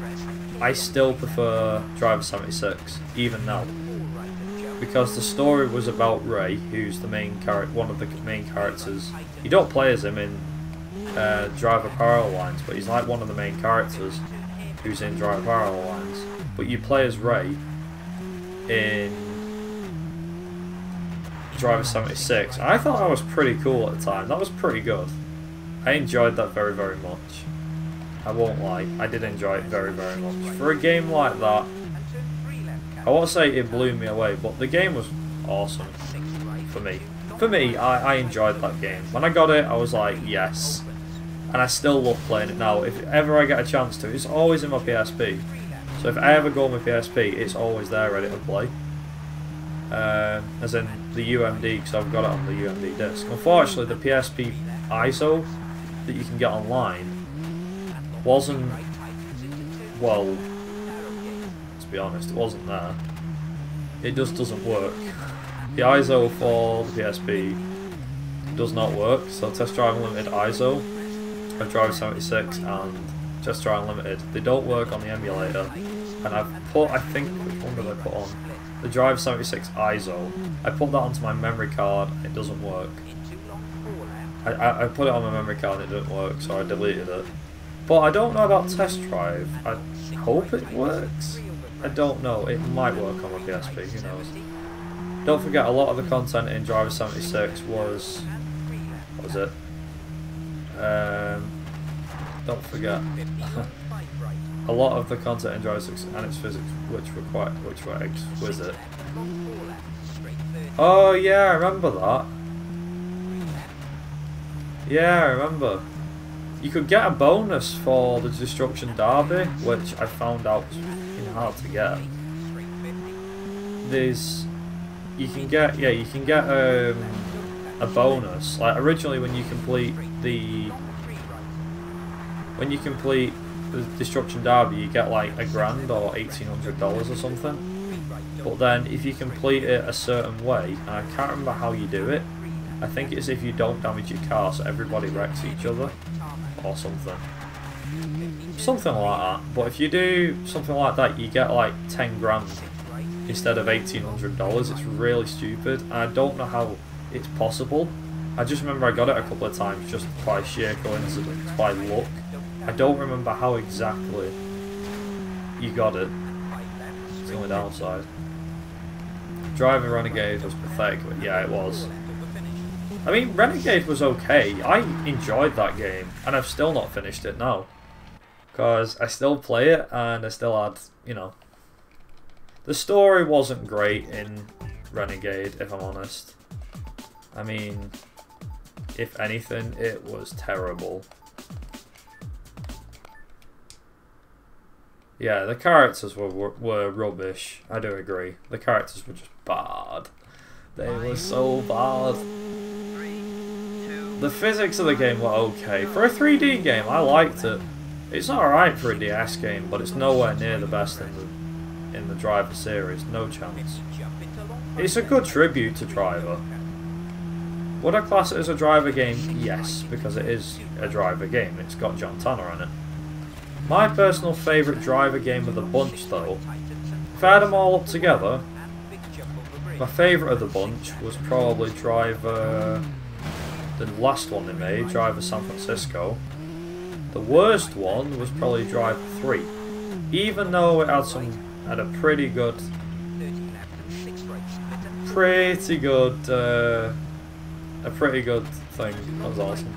I still prefer Driver 76, even now. Because the story was about Ray, who's the main character, one of the main characters. You don't play as him in Driver Parallel Lines, but he's like one of the main characters who's in Driver Parallel Lines. But you play as Ray in Driver 76. And I thought that was pretty cool at the time. That was pretty good. I enjoyed that very, very much. I won't lie, I did enjoy it very, very much. For a game like that, I won't say it blew me away, but the game was awesome for me. For me, I enjoyed that game. When I got it, I was like, yes. And I still love playing it now. If ever I get a chance to, it's always in my PSP. So if I ever go on my PSP, it's always there ready to play. As in the UMD, because I've got it on the UMD disc. Unfortunately, the PSP ISO that you can get online wasn't, well, to be honest, it wasn't there. It just doesn't work. The ISO for the PSP does not work, so Test Drive Unlimited ISO of Driver 76 and Test Drive Unlimited, they don't work on the emulator. And I've put, I think, which one did I put on? The Driver 76 ISO. I put that onto my memory card, it doesn't work. I put it on my memory card and it didn't work, so I deleted it. But I don't know about Test Drive. I hope it works. I don't know. It might work on my PSP. Who knows? Don't forget, a lot of the content in Driver 76 was... what was it? Don't forget. A lot of the content in Driver 76 and its physics, which were exquisite. Oh yeah, I remember that. Yeah, I remember. You could get a bonus for the Destruction Derby, which I found out was hard to get. You can get a bonus. Like originally, when you complete the Destruction Derby, you get like $1,000 or $1,800 or something. But then if you complete it a certain way, and I can't remember how you do it. I think it's if you don't damage your car, so everybody wrecks each other. Or something like that. But if you do something like that, you get like 10 grand instead of $1,800. It's really stupid, and I don't know how it's possible. I just remember I got it a couple of times just by sheer coincidence, by luck. I don't remember how exactly you got it. It's the only downside. Driver Renegade was pathetic, but yeah, it was. I mean, Renegade was okay. I enjoyed that game, and I've still not finished it now. Because I still play it, and I still had, you know... The story wasn't great in Renegade, if I'm honest. I mean, if anything, it was terrible. Yeah, the characters were rubbish, I do agree. The characters were just bad. They were so bad. The physics of the game were okay. For a 3D game, I liked it. It's alright for a DS game, but it's nowhere near the best in the Driver series. No chance. It's a good tribute to Driver. Would I class it as a Driver game? Yes, because it is a Driver game. It's got John Tanner in it. My personal favourite Driver game of the bunch, though, if I had them all up together, my favourite of the bunch was probably Driver... the last one they made, Driver San Francisco. The worst one was probably Driver 3. Even though it had a pretty good thing. That was awesome.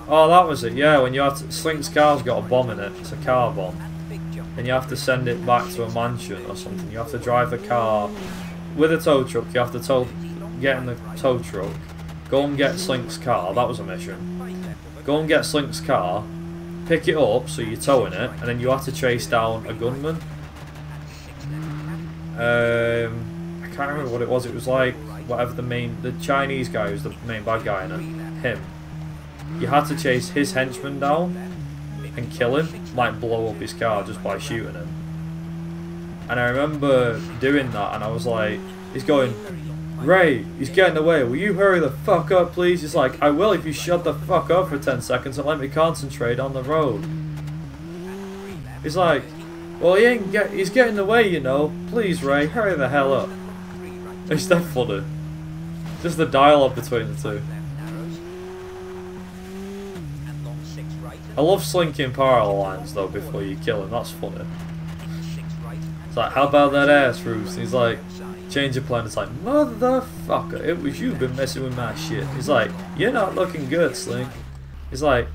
Oh, that was it. Yeah, when you have to, Slink's car's got a bomb in it. It's a car bomb. And you have to send it back to a mansion or something. You have to drive the car with a tow truck. You have to get in the tow truck, go and get Slink's car. That was a mission. Go and get Slink's car, pick it up so you're towing it, and then you have to chase down a gunman. I can't remember what it was. It was like whatever the Chinese guy who's the main bad guy in it. Him. You had to chase his henchman down and kill him, like blow up his car just by shooting him. And I remember doing that, and I was like, he's going, Ray, he's getting away, will you hurry the fuck up please? He's like, I will if you shut the fuck up for 10 seconds and let me concentrate on the road. He's like, well he's getting away, you know, please Ray, hurry the hell up. It's that funny. Just the dialogue between the two. I love slinking parallel lines though before you kill him, that's funny. It's like, how about that ass, Bruce? He's like, change of plan. It's like, motherfucker, it was you been messing with my shit. He's like, you're not looking good, Slink. He's like,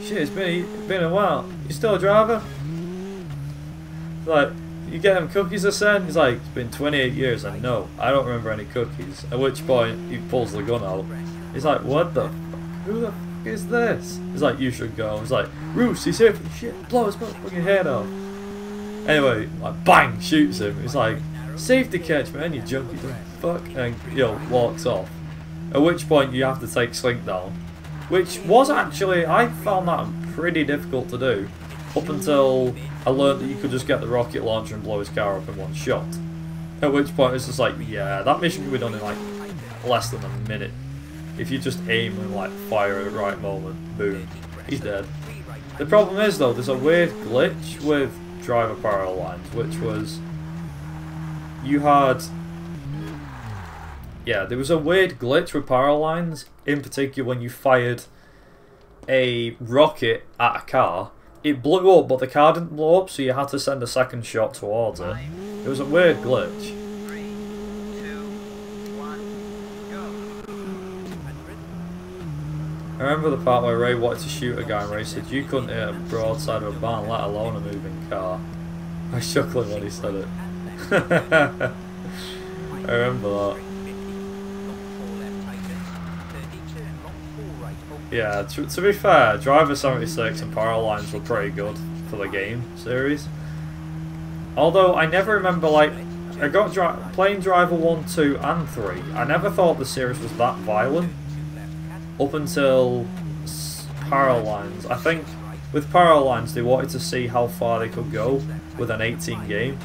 shit, it's been a while. You still a driver? He's like, you get them cookies I sent? He's like, it's been 28 years. I know, I don't remember any cookies. At which point, he pulls the gun out. He's like, what the fuck? Who the fuck is this? He's like, you should go. He's like, Roos, he's here for the shit. Blow his motherfucking head off. Anyway, like, bang, shoots him. He's like, safety catch, man, you junkie, the fuck, and walks off. At which point you have to take Slink down, which was actually, I found that pretty difficult to do up until I learned that you could just get the rocket launcher and blow his car up in one shot. At which point it's just like, yeah, that mission could be done in like less than a minute if you just aim and like fire at the right moment. Boom, he's dead. The problem is though, there's a weird glitch with driver parallel lines, which was there was a weird glitch with parallel lines, in particular when you fired a rocket at a car. It blew up, but the car didn't blow up, so you had to send a second shot towards it. It was a weird glitch. 3, 2, 1, go. I remember the part where Ray wanted to shoot a guy and Ray said, you couldn't hit a broadside of a barn, let alone a moving car. I was chuckling when he said it. I remember that. Yeah, to be fair, Driver 76 and Parallel Lines were pretty good for the game series. Although I never remember, like, I got playing Driver 1, 2 and 3. I never thought the series was that violent up until Parallel Lines. I think with Parallel Lines they wanted to see how far they could go with an 18 game.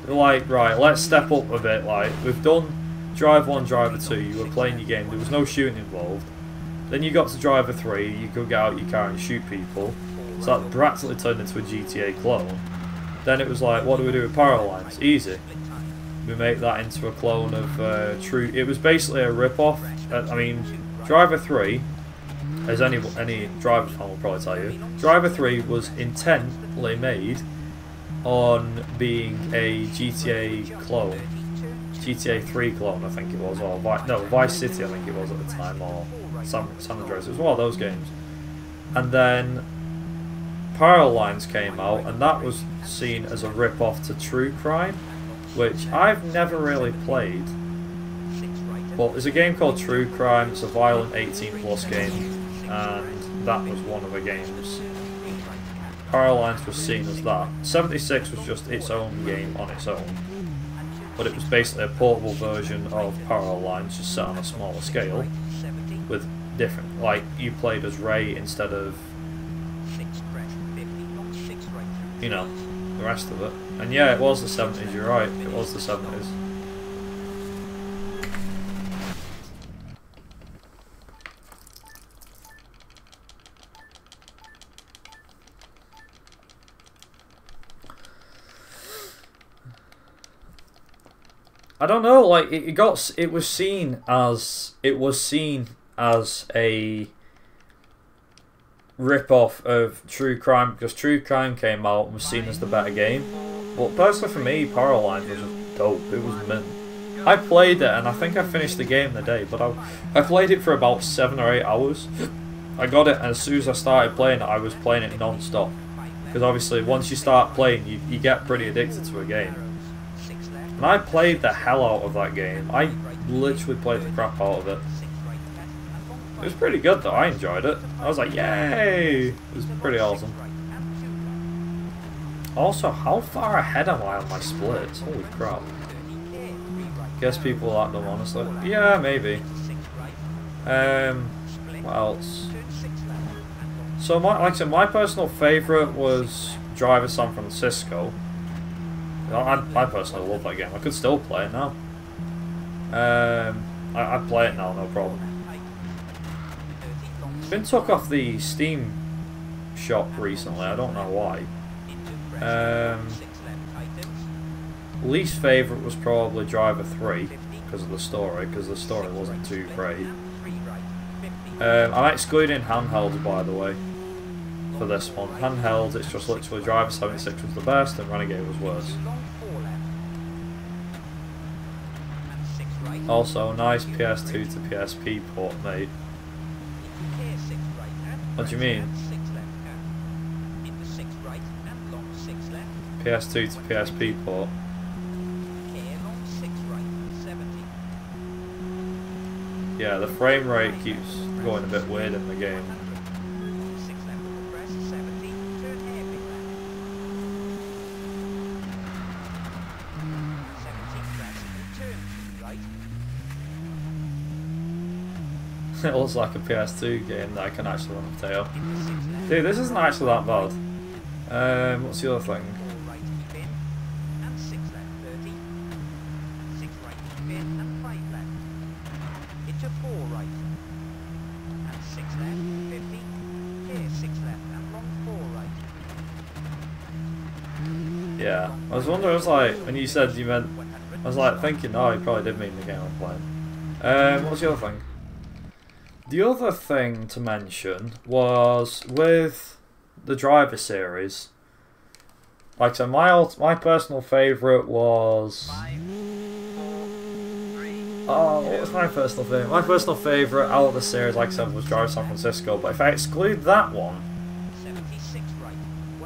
They're like, right, let's step up a bit. Like, we've done Drive 1, Driver 2, you were playing your game, there was no shooting involved. Then you got to Driver 3, you could get out your car and shoot people. So that practically turned into a GTA clone. Then it was like, what do we do with Parallel Lines? Easy. We make that into a clone of True. It was basically a rip-off. I mean, Driver 3, as any driver fan will probably tell you, Driver 3 was intently made on being a GTA clone. GTA 3 clone, I think it was, or Vice City, I think it was at the time, or San Andreas. It was one of those games. And then Parallel Lines came out, and that was seen as a rip-off to True Crime, which I've never really played. But there's a game called True Crime, it's a violent 18+ game, and that was one of the games. Parallel Lines was seen as that. 76 was just its own game on its own. But it was basically a portable version of Parallel Lines, just set on a smaller scale, with different, like, you played as Ray instead of, you know, the rest of it. And yeah, it was the 70s, you're right, it was the 70s. I don't know, like it was seen as a rip-off of True Crime because True Crime came out and was seen as the better game. But personally for me, Parallel Lines was just dope. It was mint. I played it and I think I finished the game in a day, but I played it for about 7 or 8 hours. I got it, and as soon as I started playing it, I was playing it non-stop. Because obviously, once you start playing, you get pretty addicted to a game. And I played the hell out of that game. I literally played the crap out of it. It was pretty good though, I enjoyed it. I was like, yay! It was pretty awesome. Also, how far ahead am I on my splits? Holy crap. Guess people like them, honestly. Yeah, maybe. What else? So, like I said, my personal favourite was Driver San Francisco. I personally love that game. I could still play it now. I play it now, no problem. It's been took off the Steam shop recently. I don't know why. Least favourite was probably Driver 3 because of the story, because the story wasn't too great. I'm excluding handhelds, by the way, for this one. Handhelds, it's just literally Driver 76 was the best and Renegade was worse. Also, nice PS2 to PSP port, mate. What do you mean? PS2 to PSP port. Yeah, the frame rate keeps going a bit weird in the game. It looks like a PS2 game that I can actually run a tail. Dude, this isn't actually that bad. What's the other thing? Yeah, I was wondering, I was like, when you said you meant, I was like thinking, oh, you probably did mean the game I'm playing. What's the other thing? The other thing to mention was with the Driver series. Like, so my personal favourite was... Oh, what was my personal favourite? My personal favourite out of the series, like I said, was Driver San Francisco. But if I exclude that one,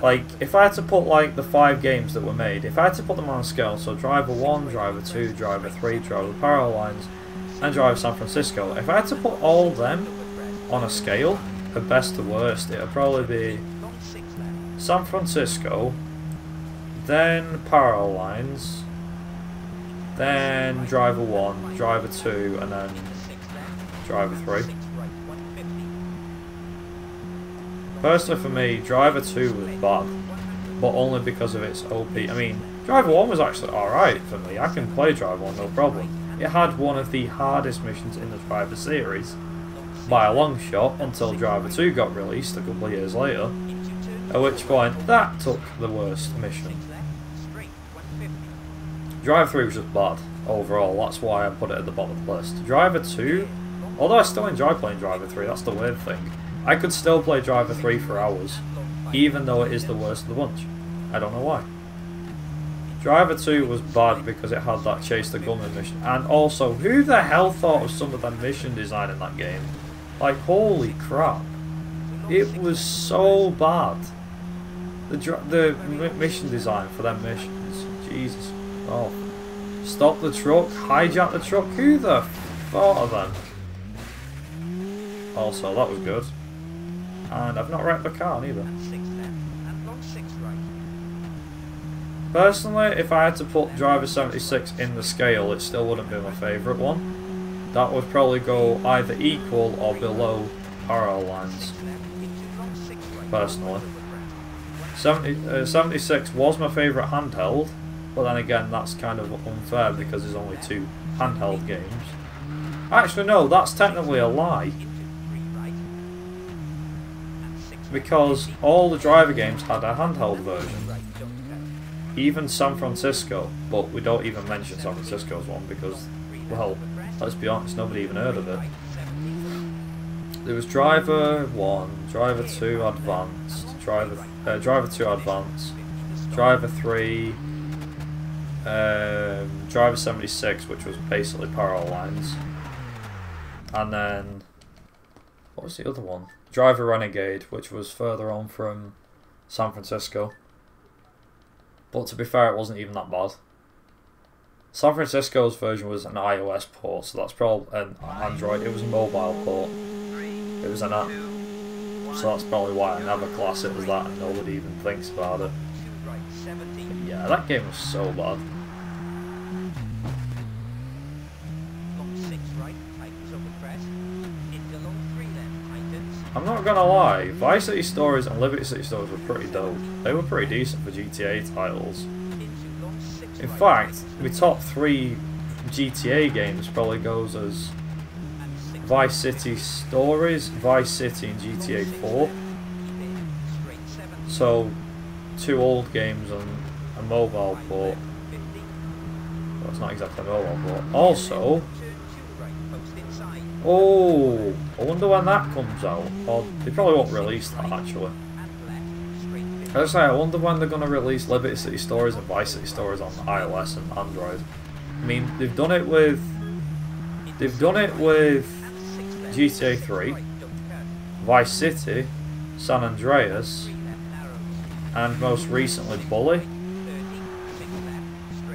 like, if I had to put, like, the 5 games that were made, if I had to put them on a scale, so Driver 1, Driver 2, Driver 3, Driver Parallel Lines, and Driver San Francisco, if I had to put all of them on a scale, of best to worst, it would probably be San Francisco, then Parallel Lines, then Driver 1, Driver 2, and then Driver 3. Personally for me, Driver 2 was bad, but only because of its OP. I mean, Driver 1 was actually alright for me. I can play Driver 1, no problem. It had one of the hardest missions in the Driver series, by a long shot, until Driver 2 got released a couple of years later, at which point that took the worst mission. Driver 3 was just bad, overall, that's why I put it at the bottom of the list. Driver 2, although I still enjoy playing Driver 3, that's the weird thing. I could still play Driver 3 for hours, even though it is the worst of the bunch. I don't know why. Driver 2 was bad because it had that Chase the Gunman mission, and also, who the hell thought of some of the mission design in that game? Like, holy crap. It was so bad. The mission design for them missions, Jesus. Oh. Stop the truck, hijack the truck, who the thought of them? Also, that was good. And I've not wrecked the car either. Personally, if I had to put Driver 76 in the scale, it still wouldn't be my favourite one. That would probably go either equal or below Parallel Lines. Personally. 76 was my favourite handheld, but then again, that's kind of unfair because there's only 2 handheld games. Actually, no, that's technically a lie. Because all the Driver games had a handheld version. Even San Francisco, but we don't even mention San Francisco's one because, well, let's be honest, nobody even heard of it. There was Driver 1, Driver 2 Advanced, Driver 2 Advanced, Driver 3, Driver 76, which was basically Parallel Lines, and then, what what was the other one? Driver Renegade, which was further on from San Francisco. But to be fair, it wasn't even that bad. San Francisco's version was an iOS port, so that's probably an Android. It was a mobile port. It was an app. So that's probably why I never class it as that and nobody even thinks about it. But yeah, that game was so bad. I'm not gonna lie, Vice City Stories and Liberty City Stories were pretty dope. They were pretty decent for GTA titles. In fact, my top 3 GTA games probably goes as Vice City Stories, Vice City and GTA 4. So, 2 old games and a mobile port. Well, it's not exactly a mobile port. Also, oh, I wonder when that comes out. Or they probably won't release that actually. I was saying, I wonder when they're going to release Liberty City Stories and Vice City Stories on iOS and Android. I mean, they've done it with GTA 3, Vice City, San Andreas, and most recently Bully.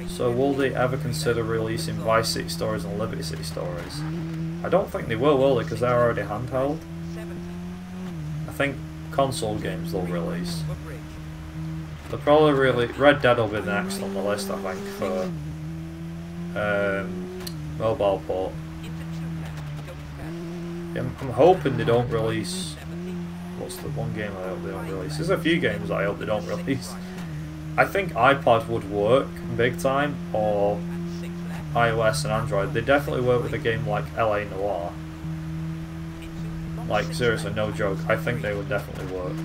So will they ever consider releasing Vice City Stories and Liberty City Stories? I don't think they will they? Because they're already handheld. I think console games they'll release. They'll probably Red Dead will be the next on the list, I think, for mobile port. I'm hoping they don't release. What's the one game I hope they don't release? There's a few games I hope they don't release. I think iPad would work big time, or iOS and Android. They definitely work with a game like LA Noire. Like, seriously, no joke. I think they would definitely work.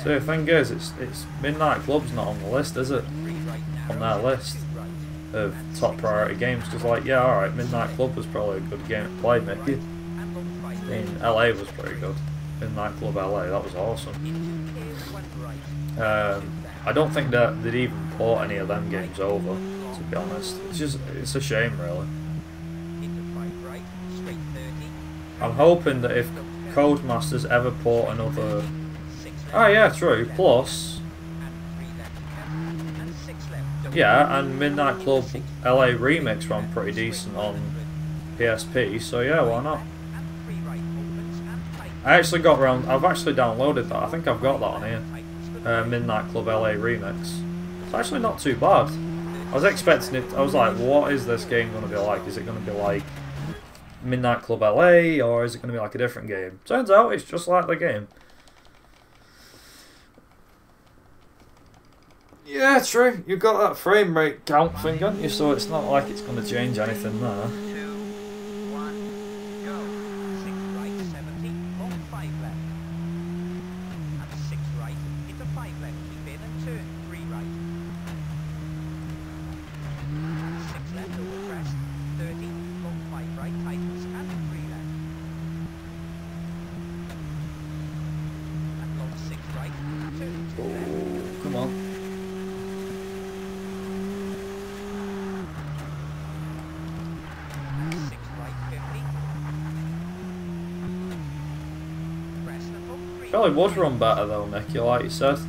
So the thing is, it's Midnight Club's not on the list, is it? On their list of top priority games, because like, yeah, alright, Midnight Club was probably a good game to play, maybe. In LA was pretty good. Midnight Club LA, that was awesome. I don't think that they'd even port any of them games over, to be honest. It's a shame, really. I'm hoping that if Codemasters ever port another... Oh yeah, true, plus... Yeah, and Midnight Club LA Remix ran pretty decent on PSP, so yeah, why not? I actually got around, I've actually downloaded that, I think I've got that on here. Midnight Club LA Remix. It's actually not too bad. I was expecting it, I was like, what is this game going to be like? Is it going to be like Midnight Club LA, or is it going to be like a different game? Turns out it's just like the game. Yeah, true. You've got that frame rate count thing, haven't you? So it's not like it's going to change anything there. Come on. Probably would run better though, Nicky, like you said.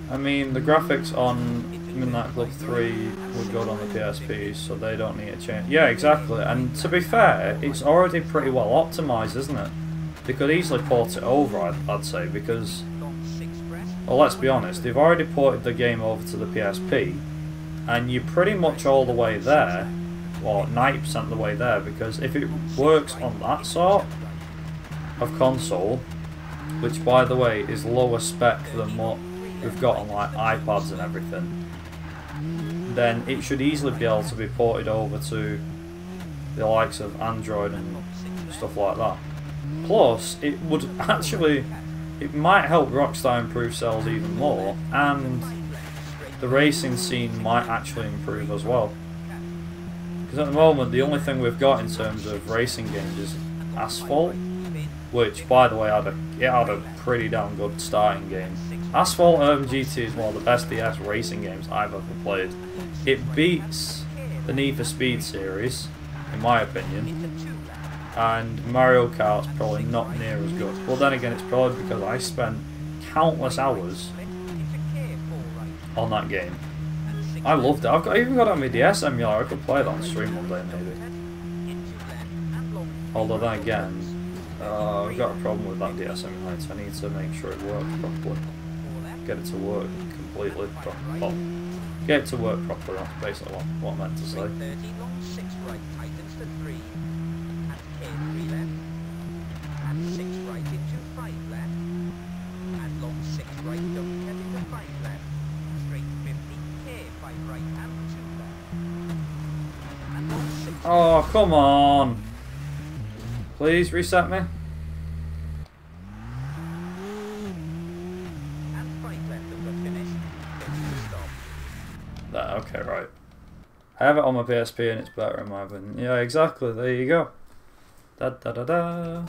I mean, the graphics on Midnight Club 3 were good on the PSP, so they don't need to change. Yeah, exactly. And to be fair, it's already pretty well optimised, isn't it? They could easily port it over, I'd say, because... Well, let's be honest, they've already ported the game over to the PSP, and you're pretty much all the way there, or 90% of the way there, because if it works on that sort of console, which, by the way, is lower spec than what we've got on like iPads and everything, then it should easily be able to be ported over to the likes of Android and stuff like that. Plus, it would actually, it might help Rockstar improve sales even more, and the racing scene might actually improve as well. Because at the moment, the only thing we've got in terms of racing games is Asphalt, which, by the way, it had a pretty damn good starting game. Asphalt GT is one of the best DS racing games I've ever played. It beats the Need for Speed series, in my opinion, and Mario Kart's probably not near as good. But then again, it's probably because I spent countless hours on that game. I loved it. I even got it on my DS emulator. I could play it on stream one day maybe. Although then again, I've got a problem with that DS emulator, so I need to make sure it works properly. Get it to work completely properly. Well, get it to work properly, that's basically what I meant to say. Oh, come on. Please reset me. Okay, right. I have it on my PSP and it's better in my opinion. Yeah, exactly. There you go. Da da da da.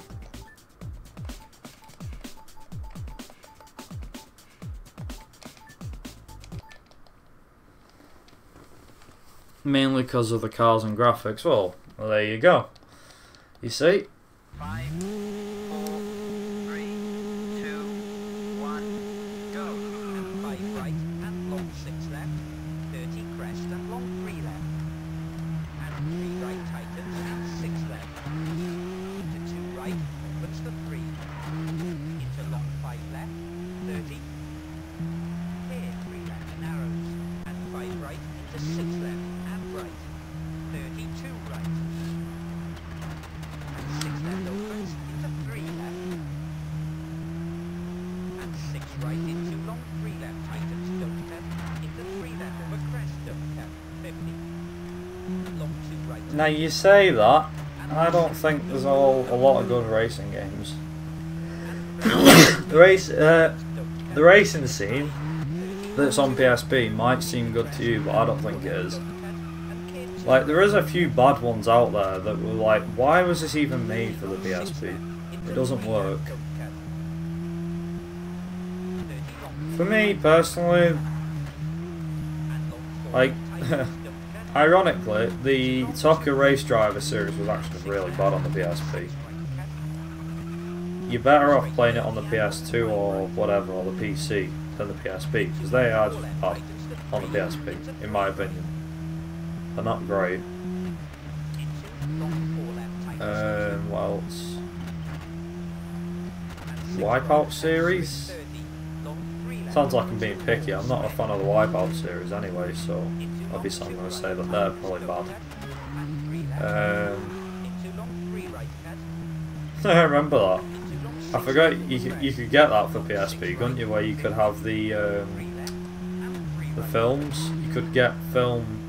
Mainly because of the cars and graphics. Well, there you go. You see? 5, 4, 3, 2, 1, go. And 5 right and long 6 left. 30 crest and long 3 left. And 3 right tightens and 6 left. Into 2 right, opens the 3. Into long 5 left, 30. Here 3 left and arrows. And 5 right into 6 left and right. 32 right. And 6 left opens into 3 left. And 6 right into long 3 left tightens, don't cut. Into 3 left over crest, don't cut. 50. Long 2 right. Now you say that, I don't think there's a lot of good racing games. The racing scene that's on PSP might seem good to you, but I don't think it is. Like, there is a few bad ones out there that were like, why was this even made for the PSP? It doesn't work. For me, personally, like, ironically, the Tokyo Race Driver series was actually really bad on the PSP. You're better off playing it on the PS2 or whatever, or the PC, than the PSP, because they are just bad on the PSP, in my opinion. They're not great. What else? Wipeout series? Sounds like I'm being picky. I'm not a fan of the Wipeout series anyway, so obviously I'm going to say that they're probably bad. I remember that. I forgot you could get that for PSP, couldn't you? Where you could have the films. You could get film.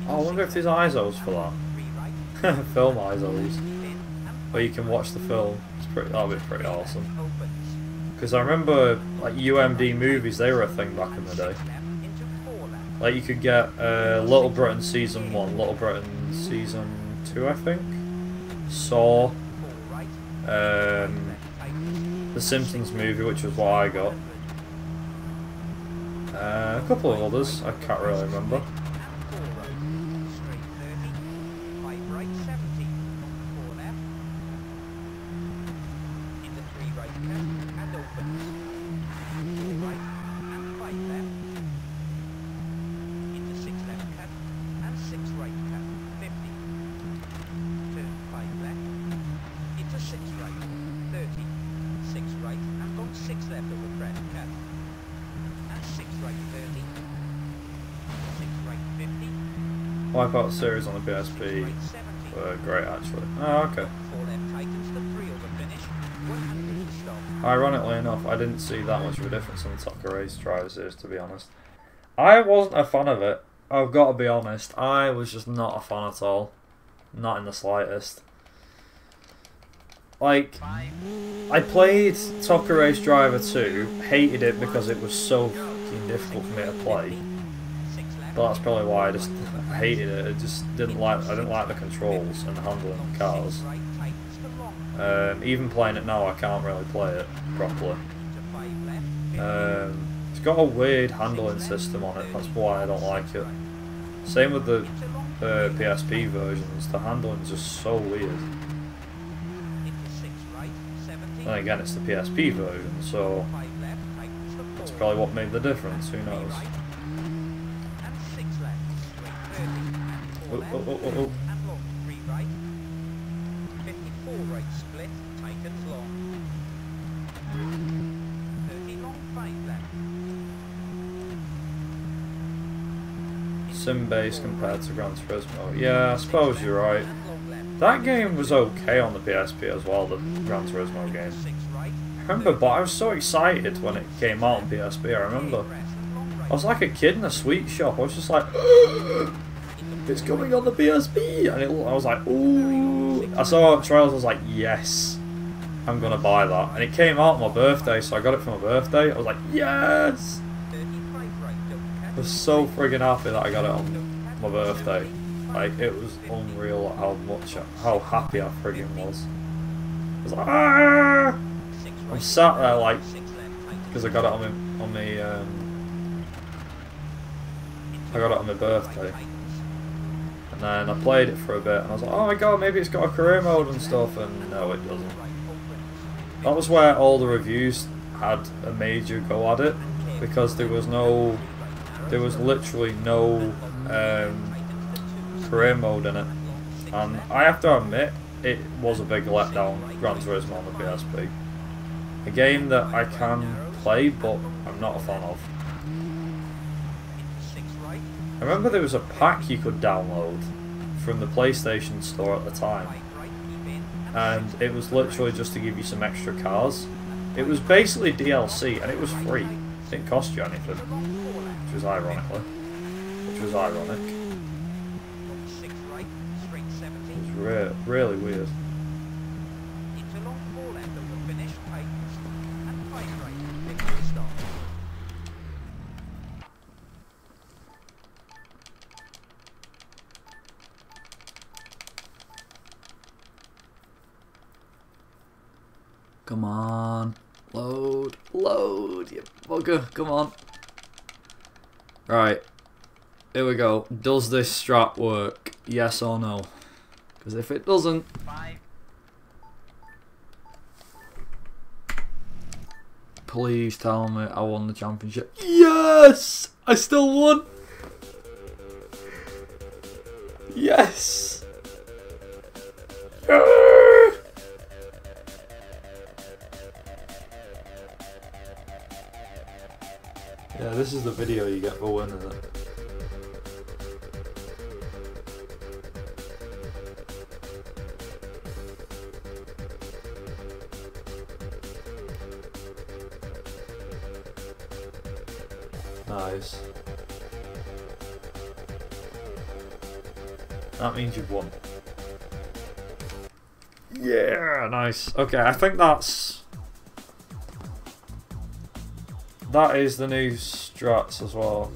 Oh, I wonder if there's ISOs for that. Film ISOs, where you can watch the film. That'll be pretty awesome. Because I remember, like, UMD movies, they were a thing back in the day. Like, you could get Little Britain Season 1, Little Britain Season 2, I think. Saw. The Simpsons movie, which was what I got. A couple of others, I can't really remember. Wipeout series on the PSP were great actually. Oh, okay. Ironically enough, I didn't see that much of a difference in the Tokyo Race Driver series, to be honest. I wasn't a fan of it. I've got to be honest. I was just not a fan at all. Not in the slightest. Like, I played Tucker Race Driver 2, hated it because it was so fucking difficult for me to play. But that's probably why I just hated it. I didn't like the controls and the handling of the cars. Even playing it now, I can't really play it properly. It's got a weird handling system on it, that's why I don't like it. Same with the PSP versions, the handling's just so weird. Then again, it's the PSP version, so that's probably what made the difference, who knows. Oh, oh, oh, oh, oh. 54 right split, tightens long. 30 long, 5 left. Sim base compared to Gran Turismo. Yeah, I suppose you're right. That game was okay on the PSP as well, the Gran Turismo game. I remember, but I was so excited when it came out on PSP. I remember I was like a kid in a sweet shop. I was just like, it's coming on the PSP, and I was like, ooh. I saw trailers, I was like, yes, I'm gonna buy that. And it came out on my birthday, so I got it for my birthday. I was like, yes. I was so friggin' happy that I got it on my birthday. Like, it was unreal how happy I friggin' was. I was like, ah! I'm sat there like, because I got it on my birthday. And then I played it for a bit, and I was like, oh my god, maybe it's got a career mode and stuff, and no, it doesn't. That was where all the reviews had a major go at it, because there was literally no career mode in it, and I have to admit it was a big letdown. Gran Turismo on the PSP, a game that I can play but I'm not a fan of. I remember there was a pack you could download from the PlayStation store at the time, and it was literally just to give you some extra cars. It was basically DLC, and it was free. It didn't cost you anything, which was ironic. Really weird. Come on, load, you bugger, come on. Right, here we go. Does this strat work? Yes or no? Because if it doesn't, please tell me I won the championship. Yes! I still won! Yes! Yeah, this is the video you get for winning it. Nice. That means you've won. Yeah, nice. Okay, I think that is the new strats as well.